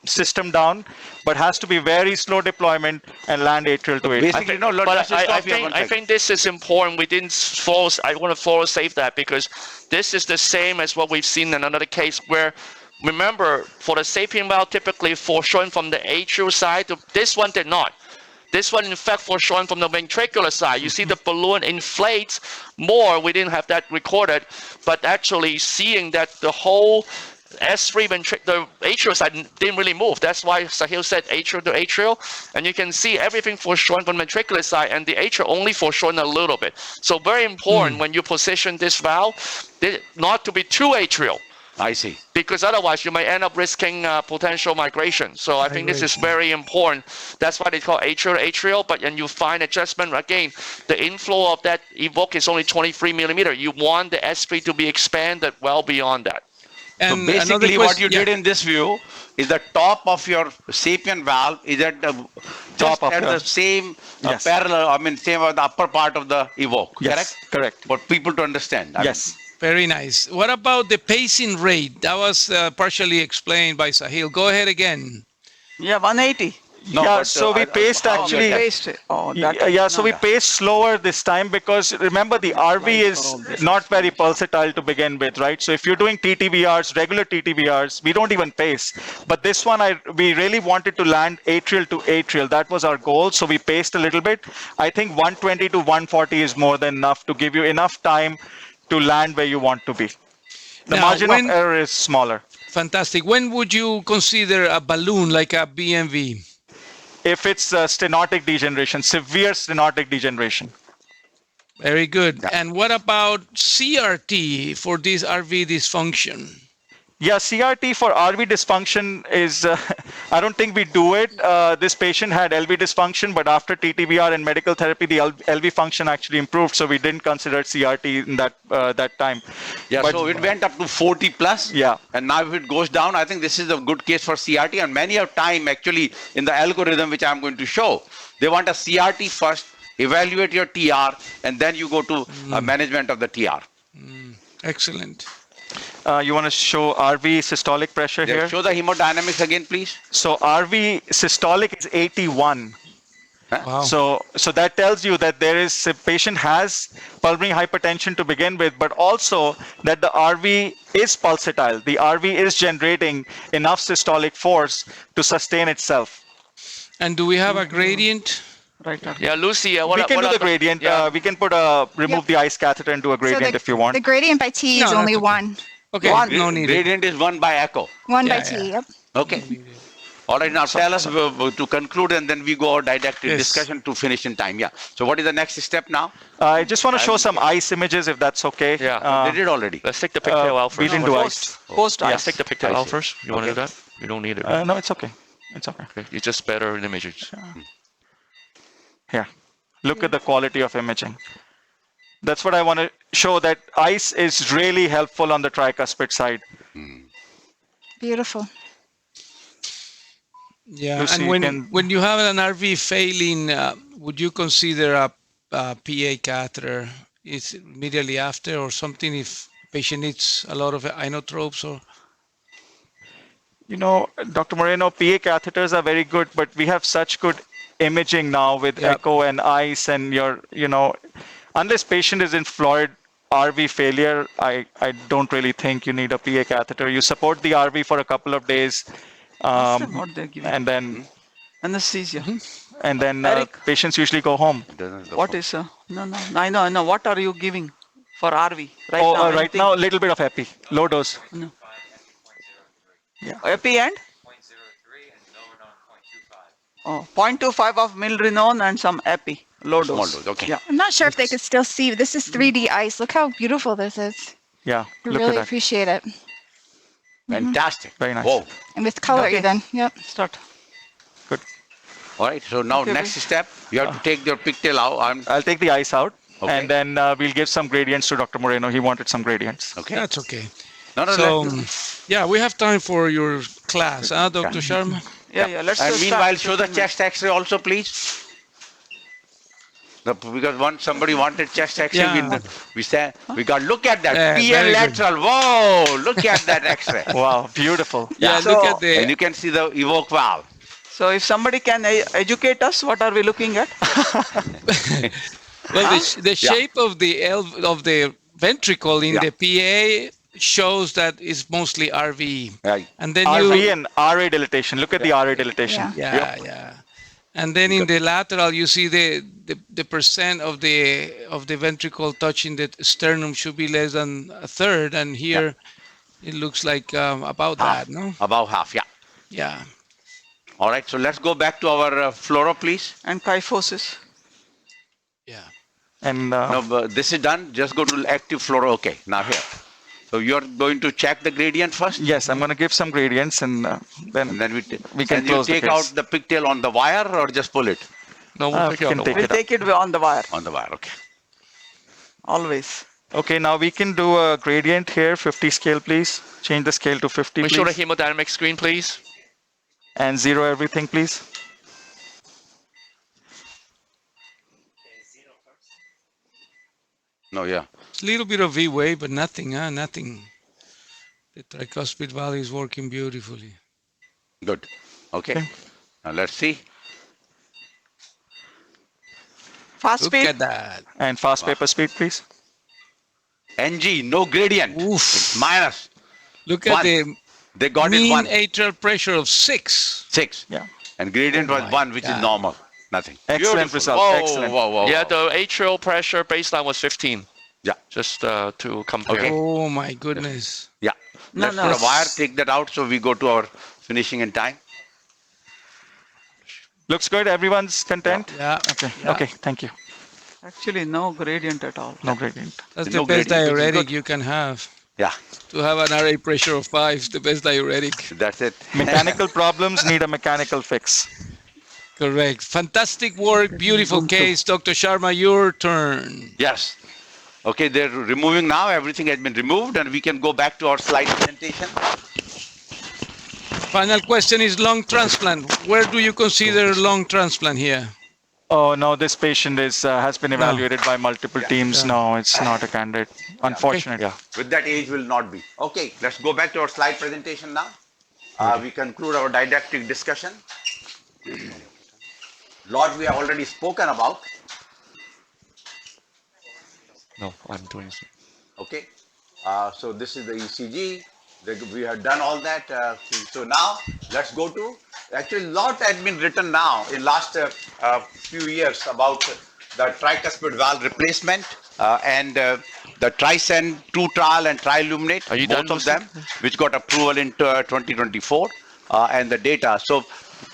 system down, but has to be very slow deployment and land atrial to atrial. Basically, no, But I think this is important. We didn't force. I want to force save that because this is the same as what we've seen in another case where. Remember, for the sapien valve, typically foreshortened from the atrial side, this one did not. This one, in fact, foreshortened from the ventricular side. You see the balloon inflates more. We didn't have that recorded, but actually seeing that the whole S3 the atrial side didn't really move. That's why Sahil said atrial to atrial, and you can see everything foreshortened from the ventricular side, and the atrial only foreshortened a little bit. So very important when you position this valve, not to be too atrial. I see. Because otherwise you might end up risking potential migration. So I think this is very important. That's why they call atrial, but when you find adjustment, again, the inflow of that Evoque is only 23 millimeter. You want the S3 to be expanded well beyond that. And so basically what you did in this view is the top of your sapien valve is at the top of the same parallel, same of the upper part of the Evoque, correct? Correct. For people to understand. Yes. Very nice. What about the pacing rate? That was partially explained by Sahil. Go ahead again. Yeah, 180. No, yeah, but, so we paced actually. So we paced slower this time because remember the RV is not very pulsatile to begin with, right? So if you're doing TTVRs, regular TTVRs, we don't even pace. But this one, we really wanted to land atrial to atrial. That was our goal. So we paced a little bit. I think 120 to 140 is more than enough to give you enough time to land where you want to be. The margin of error is smaller. Fantastic. When would you consider a balloon like a BMV? If it's stenotic degeneration, severe stenotic degeneration. Very good. Yeah. And what about CRT for this RV dysfunction? Yeah, CRT for RV dysfunction is, I don't think we do it. This patient had LV dysfunction, but after TTVR and medical therapy, the LV function actually improved, so we didn't consider CRT in that time. Yeah, but, so it went up to 40 plus. Yeah. And now if it goes down, I think this is a good case for CRT. And many of time, actually, in the algorithm, which I'm going to show, they want a CRT first, evaluate your TR, and then you go to management of the TR. Excellent. You want to show RV systolic pressure here? Show the hemodynamics again, please. So RV systolic is 81. Wow. So that tells you that a patient has pulmonary hypertension to begin with, but also that the RV is pulsatile. The RV is generating enough systolic force to sustain itself. And do we have a gradient? Right. Yeah, Lucy. We can do the gradient. We can remove the ICE catheter and do a gradient if you want. The gradient by T is only 1. Okay, no need. Gradient is 1 by echo. 1 by T, yep. Okay. All right, now tell us to conclude and then we go our didactic discussion to finish in time. Yeah. So what is the next step now? I just want to show some ICE images if that's okay. Yeah. They did already. Let's take the pigtail out first. We didn't do ICE. Post ICE. Let's take the pigtail out first. You want to do that? You don't need it. No, it's okay. It's okay. It's just better in images. Here. Look at the quality of imaging. That's what I want to show, that ICE is really helpful on the tricuspid side. Beautiful. Yeah, Lucy, and when you have an RV failing, would you consider a PA catheter? Is it immediately after or something if patient needs a lot of inotropes or? You know, Dr. Moreno, PA catheters are very good, but we have such good imaging now with echo and ICE and unless patient is in fluid RV failure, I don't really think you need a PA catheter. You support the RV for a couple of days, and then anesthesia. And then patients usually go home. What is no? I know. What are you giving for RV right now? Right now, a little bit of epi, low dose. No. Yeah. Epi and 0.03 and milrinone 0.25. Oh, 0.25 of milrinone and some epi. Low Small dose. dose, okay. Yeah. I'm not sure if they could still see. This is 3D ice. Look how beautiful this is. Yeah, We look really at that. appreciate it. Fantastic. Very nice. Whoa. And with color Okay. even. Yep. Start. Good. All right, so now Okay, next step, you have to take your pigtail out. I'll take the ice out, Okay. and then we'll give some gradients to Dr. Moreno. He wanted some gradients. Okay. That's okay. No, So, yeah, we have time for your class, huh, Dr. Sharma? Yeah. Let's And start. meanwhile, show the chest X-ray also, please. Because once somebody wanted chest X-ray, Yeah. we got, look at that, Yeah, PN very good. lateral. Whoa, look at that X-ray. Wow, beautiful. Yeah, So- look at And the. you can see the Evoque valve. So if somebody can educate us, what are we looking at? Well, the shape of the ventricle in Yeah. the PA shows that it's mostly RV. Right. And then RV you. and RA dilatation. Look at the RA dilatation. Yeah. Yeah. And then in the lateral, you see the percent of the ventricle touching the sternum should be less than a third, and here it looks like about that, no? About half, yeah. Yeah. All right, so let's go back to our fluoro, please. And kyphosis. Yeah. And No, but this is done. Just go to active fluoro. Okay, now here. So you're going to check the gradient first? yes, I'm going to give some gradients, and then And then We can and you close the take case. out the pigtail on the wire or just pull it No, we'll we take it can on the take wire. it We'll take it on the wire, on the wire. Okay. always. Okay, now we can do a gradient here, 50 scale, please. Change the scale to 50, We show the please. hemodynamic screen, please. And 0 everything, please. No, yeah. It's a little bit of V wave, but nothing, huh? Nothing. The tricuspid valve is working beautifully. Good. Okay. Okay. Now let's see. Fast Look speed. at that. And fast paper speed, please. NG, no gradient. Oof. It's minus. Look at One. the They got it mean one. atrial pressure of 6. 6. Yeah. And gradient Oh was my 1, which is God. normal. Nothing. Excellent Beautiful. result. Whoa, Excellent. Whoa. Yeah, the atrial pressure baseline was 15. Yeah. Just to compare. Okay. Oh my goodness. Yeah. No, Let's no. put a wire, take that out so we go to our finishing in time. Looks good. Everyone's content? Yeah. Okay. Yeah. Okay. Thank you. Actually, no gradient at all. No gradient. That's No the best gradient, which is diuretic good. you can have. Yeah, To have an RA pressure of 5 is the best diuretic. that's it. Mechanical problems need a mechanical fix. Correct. Fantastic work. Beautiful case. Dr. Sharma, your turn. Yes. Okay, they're removing now. Everything has been removed, and we can go back to our slide presentation. Final question is lung transplant. Where do you consider lung transplant here? Oh no, this patient has been evaluated by multiple teams. Yeah. No, it's not a candidate. Unfortunately. With that age will not be. Okay, let's go back to our slide presentation now. We conclude our didactic discussion. Lot we have already spoken about. No, I'm doing it. Okay, so this is the ECG. We have done all that. So now let's go to. Actually, lot has been written now in last few years about the tricuspid valve replacement and the TRISCEND-2 trial and TRILUMINATE, Are you both done, of them, which got approval in 2024, and the data. So,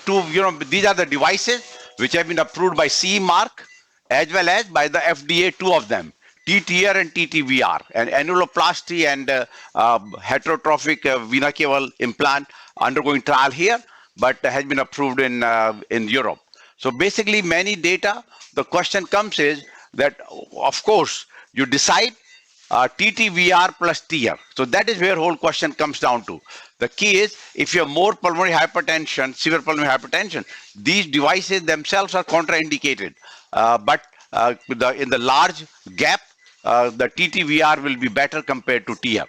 these are the devices which have been approved by CE mark as well as by the FDA, 2 of them. TTR and TTVR, and annuloplasty and heterotrophic vena cava implant undergoing trial here, but has been approved in Europe. So basically, many data. The question comes is that, of course, you decide TTVR plus TR. So that is where whole question comes down to. The key is if you have more pulmonary hypertension, severe pulmonary hypertension, these devices themselves are contraindicated. But in the large gap, the TTVR will be better compared to TR.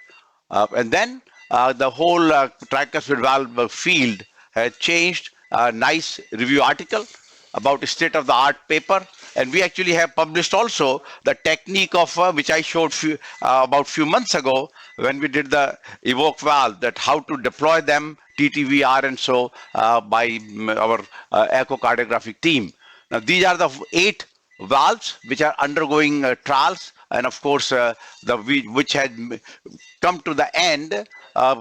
And then the whole tricuspid valve field has changed. A nice review article about state-of-the-art paper. And we actually have published also the technique of which I showed about few months ago when we did the Evoque valve, that how to deploy them, TTVR and so by our echocardiographic team. Now these are the 8 valves which are undergoing trials, and of course which had come to the end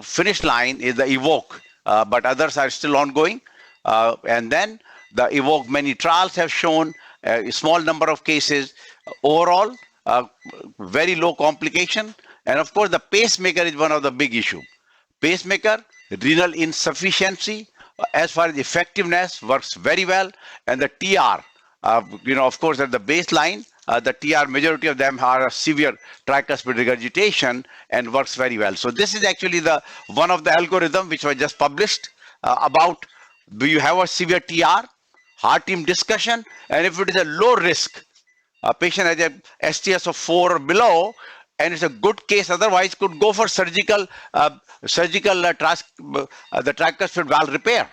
finish line is the Evoque, but others are still ongoing. And then the Evoque, many trials have shown a small number of cases. Overall, very low complication. And of course, the pacemaker is one of the big issue. Pacemaker, renal insufficiency, as far as effectiveness, works very well. And the TR, of course, at the baseline, the TR, majority of them are a severe tricuspid regurgitation and works very well. So this is actually the one of the algorithm which was just published about, do you have a severe TR, heart team discussion, and if it is a low risk, a patient has a STS of 4 or below, and it's a good case, otherwise could go for the tricuspid valve repair.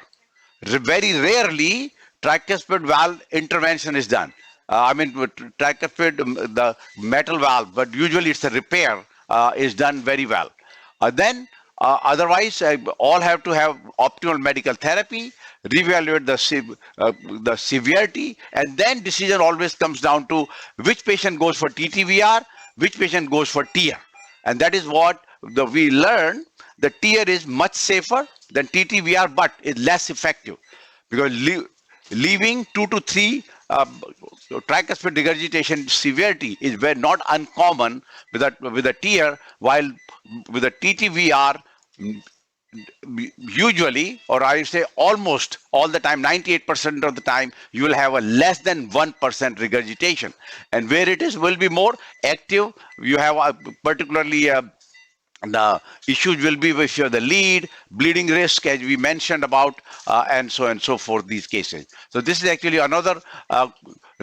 Very rarely tricuspid valve intervention is done. With tricuspid, the metal valve, but usually it's a repair is done very well. Otherwise, all have to have optimal medical therapy, reevaluate the severity, and then decision always comes down to which patient goes for TTVR, which patient goes for TR. And that is what we learned. The TR is much safer than TTVR, but is less effective, because leaving 2 to 3 tricuspid regurgitation severity is very not uncommon with a TR, while with a TTVR, usually, or I say almost all the time, 98% of the time, you will have a less than 1% regurgitation. And where it will be more active, you have particularly the issues will be with the lead, bleeding risk, as we mentioned about, and so on and so forth, these cases. So this is actually another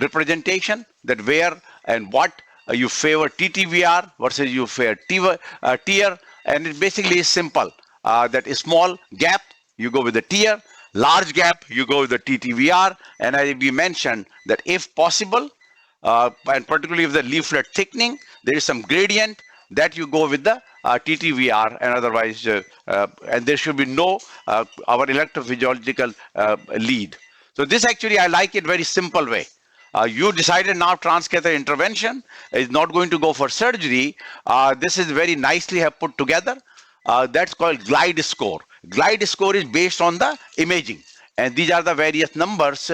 representation that where and what you favor TTVR versus you favor TR, and it basically is simple. That is small gap, you go with the TR, large gap, you go with the TTVR, and as we mentioned that if possible, and particularly if the leaflet thickening, there is some gradient, that you go with the TTVR, and otherwise, and there should be no our electrophysiological lead. So this actually, I like it very simple way. You decided now transcatheter intervention is not going to go for surgery. This is very nicely have put together. That's called glide score. Glide score is based on the imaging. And these are the various numbers.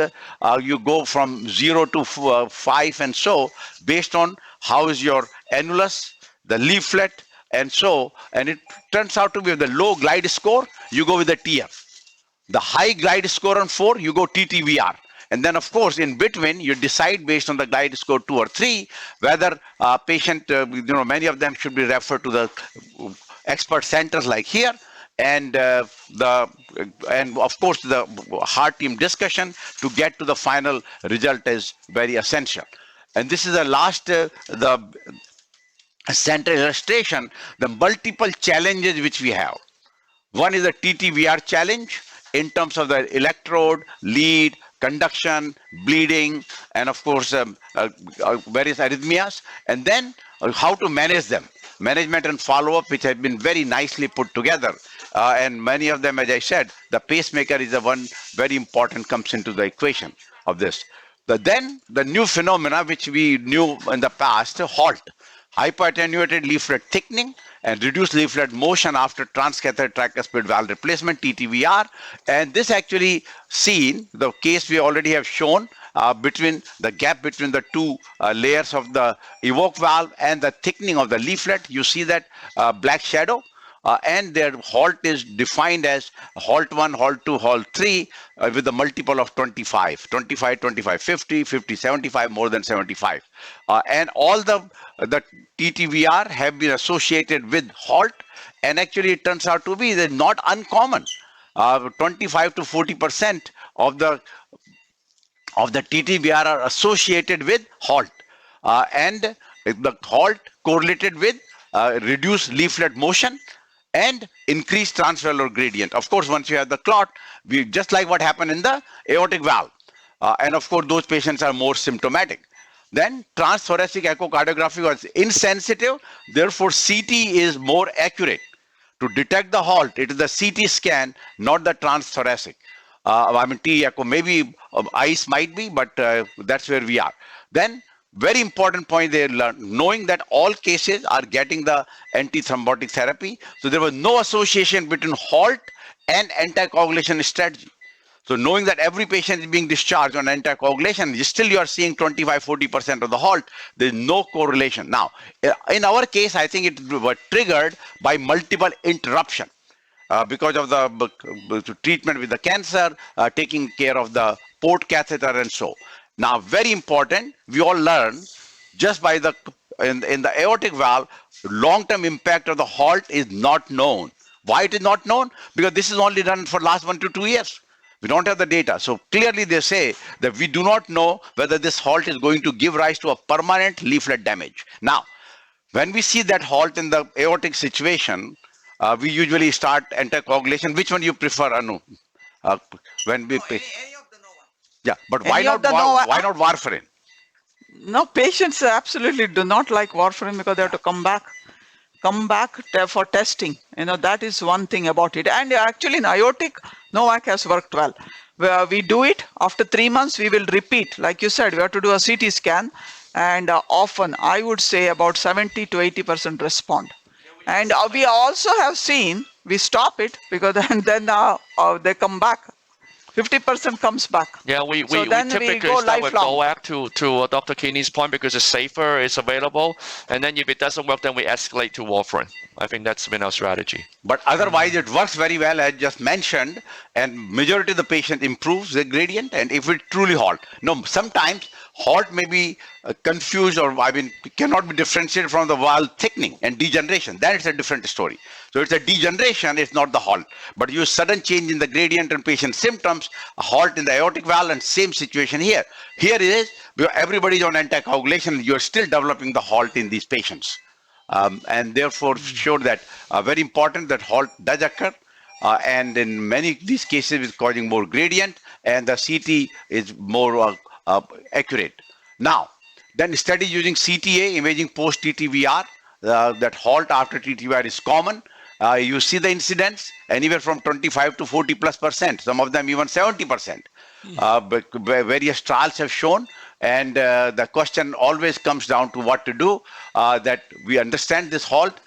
You go from 0 to 5 and so, based on how is your annulus, the leaflet, and so, and it turns out to be the low glide score, you go with the TF. The high glide score on 4, you go TTVR. And then, of course, in between, you decide based on the glide score 2 or 3, whether patient, many of them should be referred to the expert centers like here, and of course the heart team discussion to get to the final result is very essential. And this is the last the center illustration, the multiple challenges which we have. One is the TTVR challenge in terms of the electrode, lead, conduction, bleeding, and of course various arrhythmias, and then how to manage them. Management and follow-up, which have been very nicely put together. And many of them, as I said, the pacemaker is the one very important comes into the equation of this. Then the new phenomena, which we knew in the past, HALT, hypoattenuated leaflet thickening and reduced leaflet motion after transcatheter tricuspid valve replacement, TTVR. And this actually seen, the case we already have shown, between the gap between the two layers of the Evoque valve and the thickening of the leaflet. You see that black shadow, and their HALT is defined as HALT 1, HALT 2, HALT 3 with a multiple of 25, 25, 25, 50, 50, 75, more than 75. And all the TTVR have been associated with HALT, and actually it turns out to be not uncommon. 25 to 40% of the TTVR are associated with HALT, and the HALT correlated with reduced leaflet motion and increased transvalvular gradient. Of course, once you have the clot, just like what happened in the aortic valve, and of course those patients are more symptomatic. Then transthoracic echocardiography was insensitive, therefore CT is more accurate. To detect the HALT, it is the CT scan, not the transthoracic. T echo, maybe ICE might be, but that's where we are. Then, very important point they learned, knowing that all cases are getting the antithrombotic therapy. So there was no association between HALT and anticoagulation strategy. So knowing that every patient is being discharged on anticoagulation, still you are seeing 25-40% of the halt. There is no correlation. Now, in our case, I think it was triggered by multiple interruption. Because of the treatment with the cancer, taking care of the port catheter and so. Now, very important, we all learn just by the, in the aortic valve, long-term impact of the halt is not known. Why it is not known? Because this is only done for last 1 to 2 years. We don't have the data. So clearly they say that we do not know whether this halt is going to give rise to a permanent leaflet damage. Now, when we see that halt in the aortic situation, we usually start anticoagulation. Which one you prefer, Anu? When we Any of the NOVA. Yeah, but why Any not of the NOVA. why not warfarin? No, patients absolutely do not like warfarin because they have to come back for testing. That is one thing about it. And actually in aortic, NOAC has worked well. Where we do it after 3 months, we will repeat. Like you said, we have to do a CT scan, and often I would say about 70 to 80% respond. And we also have seen we stop it because then they come back. 50% comes back. Yeah, we then typically go start with lifelong. DOAC to Dr. Keeney's point because it's safer, it's available, and then if it doesn't work, then we escalate to warfarin. I think that's been our strategy. But otherwise, it works very well, as just mentioned, and majority of the patient improves the gradient, and if it truly halt. No, sometimes halt may be confused or, cannot be differentiated from the valve thickening and degeneration. Then it's a different story. So it's a degeneration, it's not the halt. But you sudden change in the gradient and patient symptoms, a halt in the aortic valve, and same situation here. Here it is, everybody is on anticoagulation, you're still developing the halt in these patients. And therefore show that very important that halt does occur, and in many of these cases it's causing more gradient, and the CT is more accurate. Now, then study using CTA, imaging post TTVR, that halt after TTVR is common. You see the incidence anywhere from 25 to 40+%, some of them even 70%. But various trials have shown, and the question always comes down to what to do, that we understand this halt,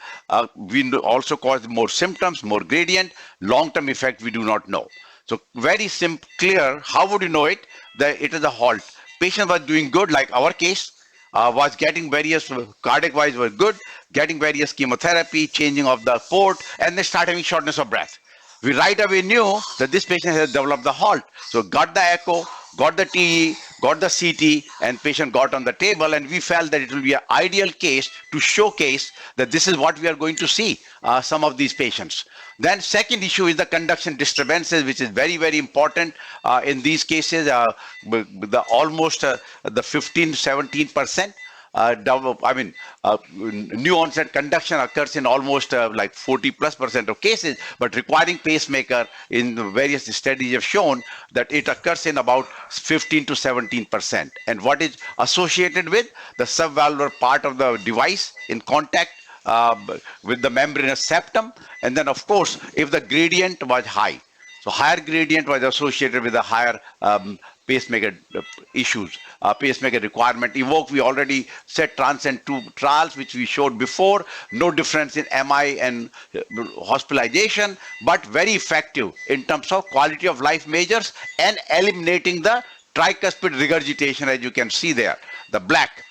we also cause more symptoms, more gradient, long-term effect we do not know. So very simple, clear, how would you know it? That it is a halt. Patient was doing good, like our case, was getting various, cardiac-wise was good, getting various chemotherapy, changing of the port, and they start having shortness of breath. We right away knew that this patient has developed the halt. So got the echo, got the TE, got the CT, and patient got on the table, and we felt that it will be an ideal case to showcase that this is what we are going to see, some of these patients. Then second issue is the conduction disturbances, which is very, very important in these cases. Almost the 15-17%. New onset conduction occurs in almost like 40+% of cases, but requiring pacemaker in the various studies have shown that it occurs in about 15 to 17%. And what is associated with the subvalvular part of the device in contact with the membranous septum, and then of course if the gradient was high, so higher gradient was associated with a higher pacemaker issues, pacemaker requirement. Evoque, we already said, Transcend 2 trials, which we showed before, no difference in MI and hospitalization, but very effective in terms of quality of life measures and eliminating the tricuspid regurgitation, as you can see there, the black,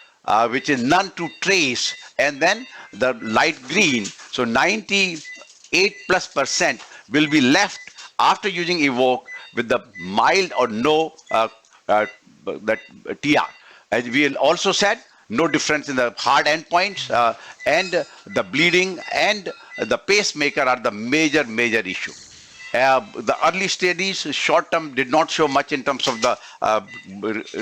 which is none to trace, and then the light green, so 98+% will be left after using Evoque with the mild or no that TR. As we also said, no difference in the hard endpoints, and the bleeding and the pacemaker are the major issue. The early studies, short term, did not show much in terms of the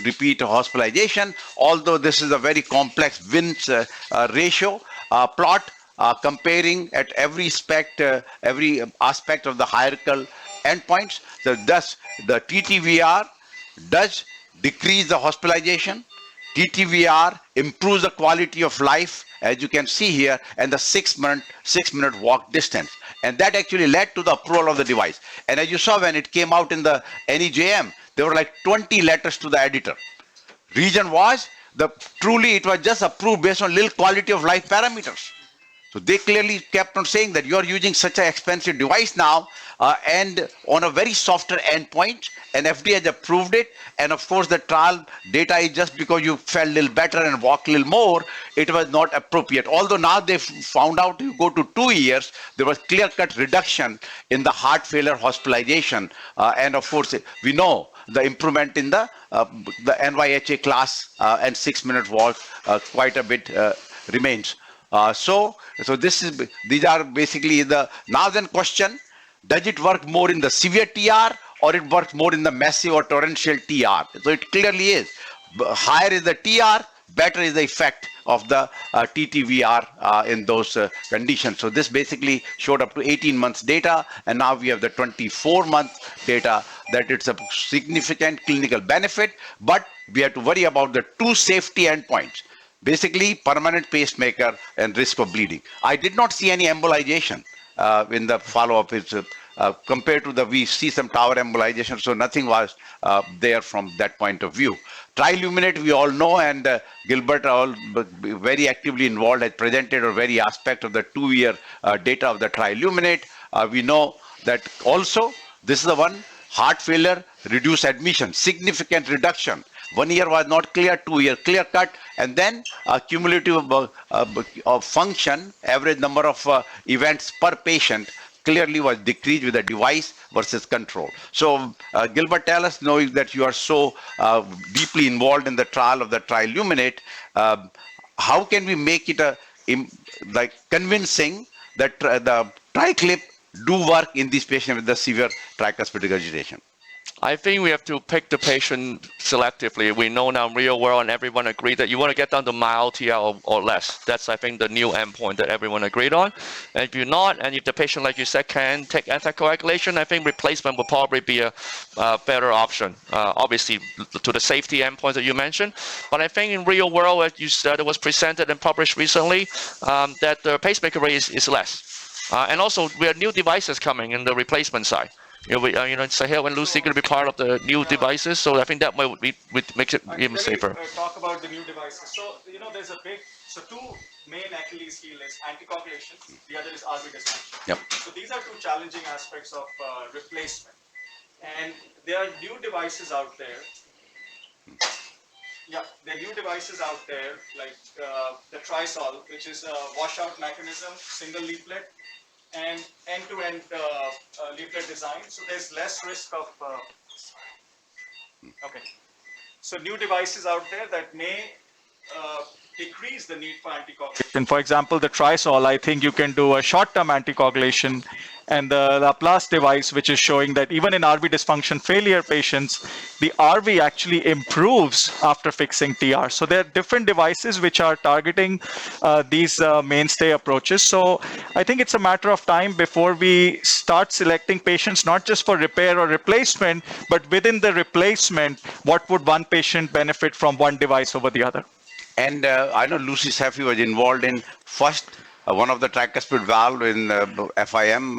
repeat hospitalization, although this is a very complex wins ratio plot comparing at every aspect of the hierarchical endpoints. So thus, the TTVR does decrease the hospitalization. TTVR improves the quality of life, as you can see here, and the 6 minute walk distance. And that actually led to the approval of the device. And as you saw when it came out in the NEJM, there were like 20 letters to the editor. Reason was, truly it was just approved based on little quality of life parameters. So they clearly kept on saying that you're using such an expensive device now and on a very softer endpoint, and FDA has approved it. And of course, the trial data is just because you felt a little better and walked a little more, it was not appropriate. Although now they found out you go to 2 years, there was clear-cut reduction in the heart failure hospitalization. And of course, we know the improvement in the NYHA class and 6-minute walk quite a bit remains. So these are basically the now then question: does it work more in the severe TR or it works more in the massive or torrential TR? So it clearly is. Higher is the TR, better is the effect of the TTVR in those conditions. So this basically showed up to 18 months data, and now we have the 24-month data that it's a significant clinical benefit, but we have to worry about the two safety endpoints. Basically, permanent pacemaker and risk of bleeding. I did not see any embolization in the follow-up. Compared to we see some tower embolization, so nothing was there from that point of view. Triluminate, we all know, and Gilbert all very actively involved, has presented a very aspect of the 2-year data of the Triluminate. We know that also, this is the one, heart failure, reduced admission, significant reduction. 1 year was not clear, 2 year clear cut, and then cumulative of function, average number of events per patient clearly was decreased with the device versus control. So Gilbert, tell us, knowing that you are so deeply involved in the trial of the Triluminate, how can we make it like convincing that the TriClip do work in these patients with the severe tricuspid regurgitation? I think we have to pick the patient selectively. We know now real world and everyone agreed that you want to get down to mild TR or less. That's, I think, the new endpoint that everyone agreed on. And if you're not, and if the patient, like you said, can take anticoagulation, I think replacement will probably be a better option, obviously, to the safety endpoints that you mentioned. But I think in real world, as you said, it was presented and published recently, that the pacemaker rate is less. And also, we have new devices coming in the replacement side. Sahel and Lucy going to be part of the new devices, so I think that might makes it even safer. Talk about the new devices. So, there's two main Achilles heel is anticoagulation, the other is RV dysfunction. Yep. So these are two challenging aspects of replacement. And there are new devices out there. Yeah, there are new devices out there like the Trisol, which is a washout mechanism, single leaflet, and end-to-end leaflet design. So there's less risk of, okay. So new devices out there that may decrease the need for anticoagulation. For example, the Trisol, I think you can do a short-term anticoagulation, and the Laplace device, which is showing that even in RV dysfunction failure patients, the RV actually improves after fixing TR. So there are different devices which are targeting these mainstay approaches. So I think it's a matter of time before we start selecting patients, not just for repair or replacement, but within the replacement, what would one patient benefit from one device over the other? And I know Lucy Safi was involved in first one of the tricuspid valve in FIM.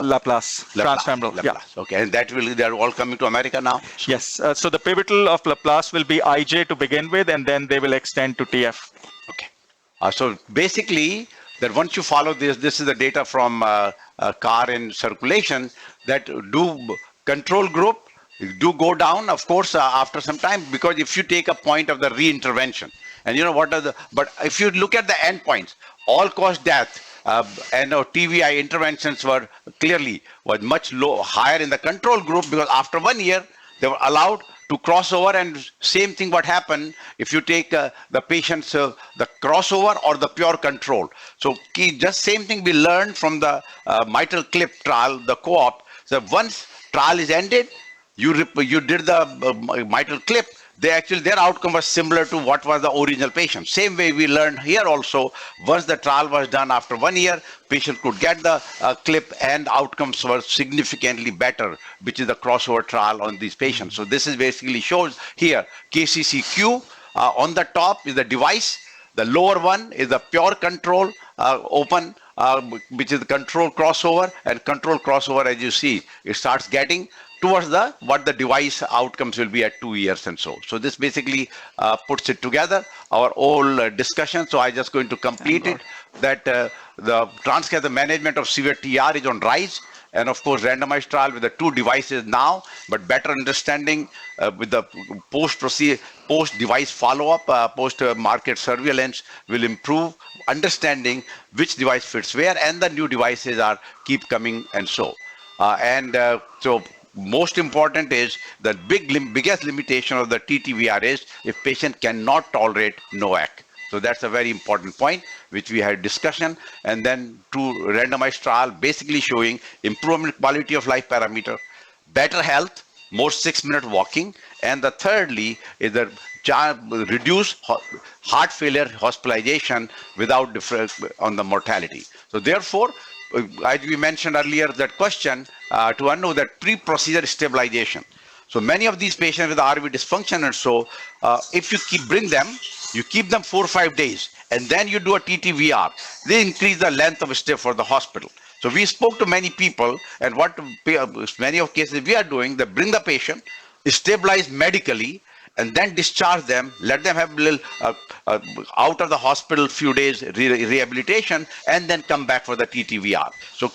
Laplace, transfemoral. Laplace. Yeah. Okay, and they're all coming to America now? Yes. So the pivotal of Laplace will be IJ to begin with, and then they will extend to TF. Okay. So basically, that once you follow this is the data from CAR in circulation, that do control group do go down, of course, after some time, because if you take a point of the re-intervention, and but if you look at the endpoints, all-cause death and TVI interventions were much higher in the control group, because after 1 year, they were allowed to cross over, and same thing what happened if you take the patients, the crossover or the pure control. So just same thing we learned from the mitral clip trial, the co-op. So once trial is ended, you did the mitral clip, their outcome was similar to what was the original patient. Same way we learned here also, once the trial was done after 1 year, patient could get the clip and outcomes were significantly better, which is the crossover trial on these patients. So this is basically shows here, KCCQ on the top is the device, the lower one is the pure control open, which is the control crossover, and control crossover, as you see, it starts getting towards what the device outcomes will be at 2 years and so. So this basically puts it together, our whole discussion. So I'm just going to complete it, that the transcatheter management of severe TR is on rise. And of course, randomized trial with the 2 devices now, but better understanding with the post-device follow-up, post-market surveillance will improve understanding which device fits where, and the new devices are keep coming and so. So most important is the biggest limitation of the TTVR is if patient cannot tolerate NOAC. So that's a very important point, which we had discussion. And then 2 randomized trial basically showing improvement quality of life parameter, better health, more 6-minute walking. And the thirdly is the reduce heart failure hospitalization without difference on the mortality. So therefore, as we mentioned earlier, that question to unknow that pre-procedure stabilization. So many of these patients with RV dysfunction and so, if you you keep them 4 or 5 days, and then you do a TTVR, they increase the length of stay for the hospital. So we spoke to many people, and what many of cases we are doing, they bring the patient, stabilize medically, and then discharge them, let them have a little out of the hospital few days rehabilitation, and then come back for the TTVR. So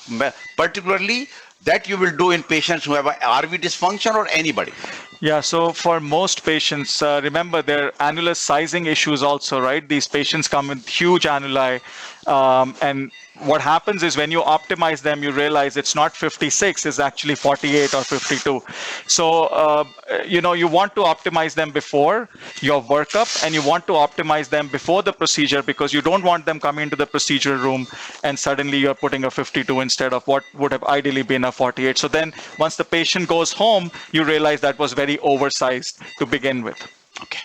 particularly that you will do in patients who have a RV dysfunction or anybody. Yeah, so for most patients, remember there are annular sizing issues also, right? These patients come with huge annuli, and what happens is when you optimize them, you realize it's not 56, it's actually 48 or 52. So, you want to optimize them before your workup, and you want to optimize them before the procedure, because you don't want them coming into the procedure room and suddenly you're putting a 52 instead of what would have ideally been a 48. So then once the patient goes home, you realize that was very oversized to begin with. Okay.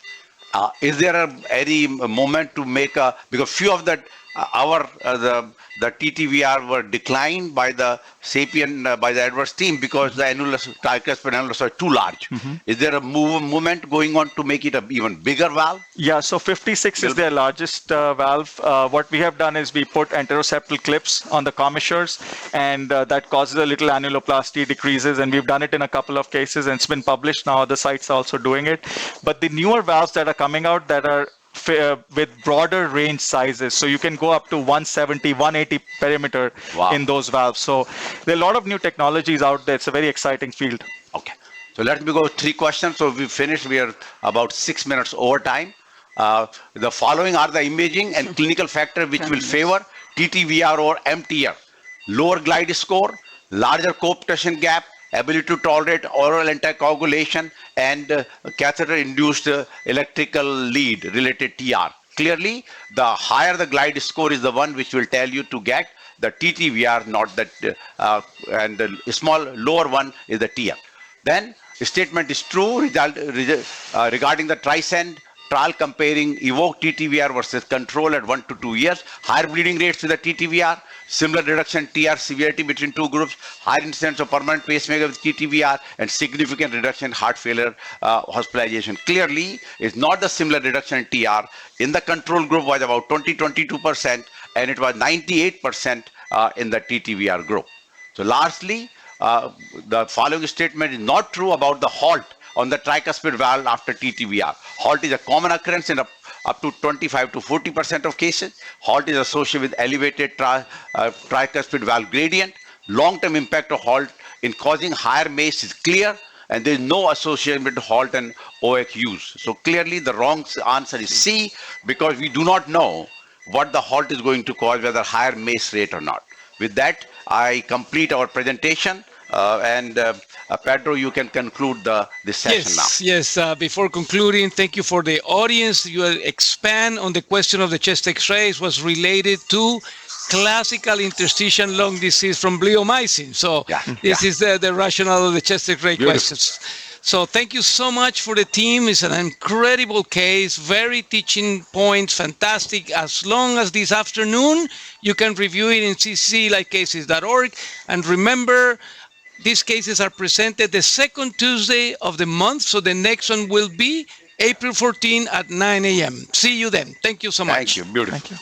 Is there any moment to make because few of that the TTVR were declined by the SAPIEN by the adverse team because the tricuspid annulus are too large. Is there a movement going on to make it an even bigger valve? Yeah, so 56 is their largest valve. What we have done is we put anteroseptal clips on the commissures, and that causes a little annuloplasty decreases, and we've done it in a couple of cases, and it's been published now. Other sites are also doing it. But the newer valves that are coming out that are with broader range sizes, so you can go up to 170, 180 perimeter in those valves. So there are a lot of new technologies out there. It's a very exciting field. Okay, so let me go 3 questions. So we finished. We are about 6 minutes over time. The following are the imaging and clinical factors which will favor TTVR or MTR: lower glide score, larger coaptation gap, ability to tolerate oral anticoagulation, and catheter-induced electrical lead related TR. Clearly, the higher the glide score is the one which will tell you to get the TTVR, not that, and the small lower one is the TR. Then the statement is true regarding the TRISCEND trial comparing Evoque TTVR versus control at 1 to 2 years, higher bleeding rates with the TTVR, similar reduction in TR severity between 2 groups, higher incidence of permanent pacemaker with TTVR, and significant reduction in heart failure hospitalization. Clearly, it's not the similar reduction in TR. In the control group was about 20-22%, and it was 98% in the TTVR group. So lastly, the following statement is not true about the halt on the tricuspid valve after TTVR. Halt is a common occurrence in up to 25 to 40% of cases. Halt is associated with elevated tricuspid valve gradient. Long-term impact of halt in causing higher MACE is clear, and there is no association with halt and OAC use. So clearly the wrong answer is C, because we do not know what the halt is going to cause, whether higher MACE rate or not. With that, I complete our presentation. Pedro, you can conclude this session now. Yes. Before concluding, thank you for the audience. You will expand on the question of the chest X-rays was related to classical interstitial lung disease from bleomycin. So this is the rationale of the chest X-ray questions. So thank you so much for the team. It's an incredible case, very teaching points, fantastic. As long as this afternoon, you can review it in cclikecases.org. And remember, these cases are presented the second Tuesday of the month. So the next one will be April 14 at 9 a.m. See you then. Thank you so much. Thank you. Beautiful. Thank you.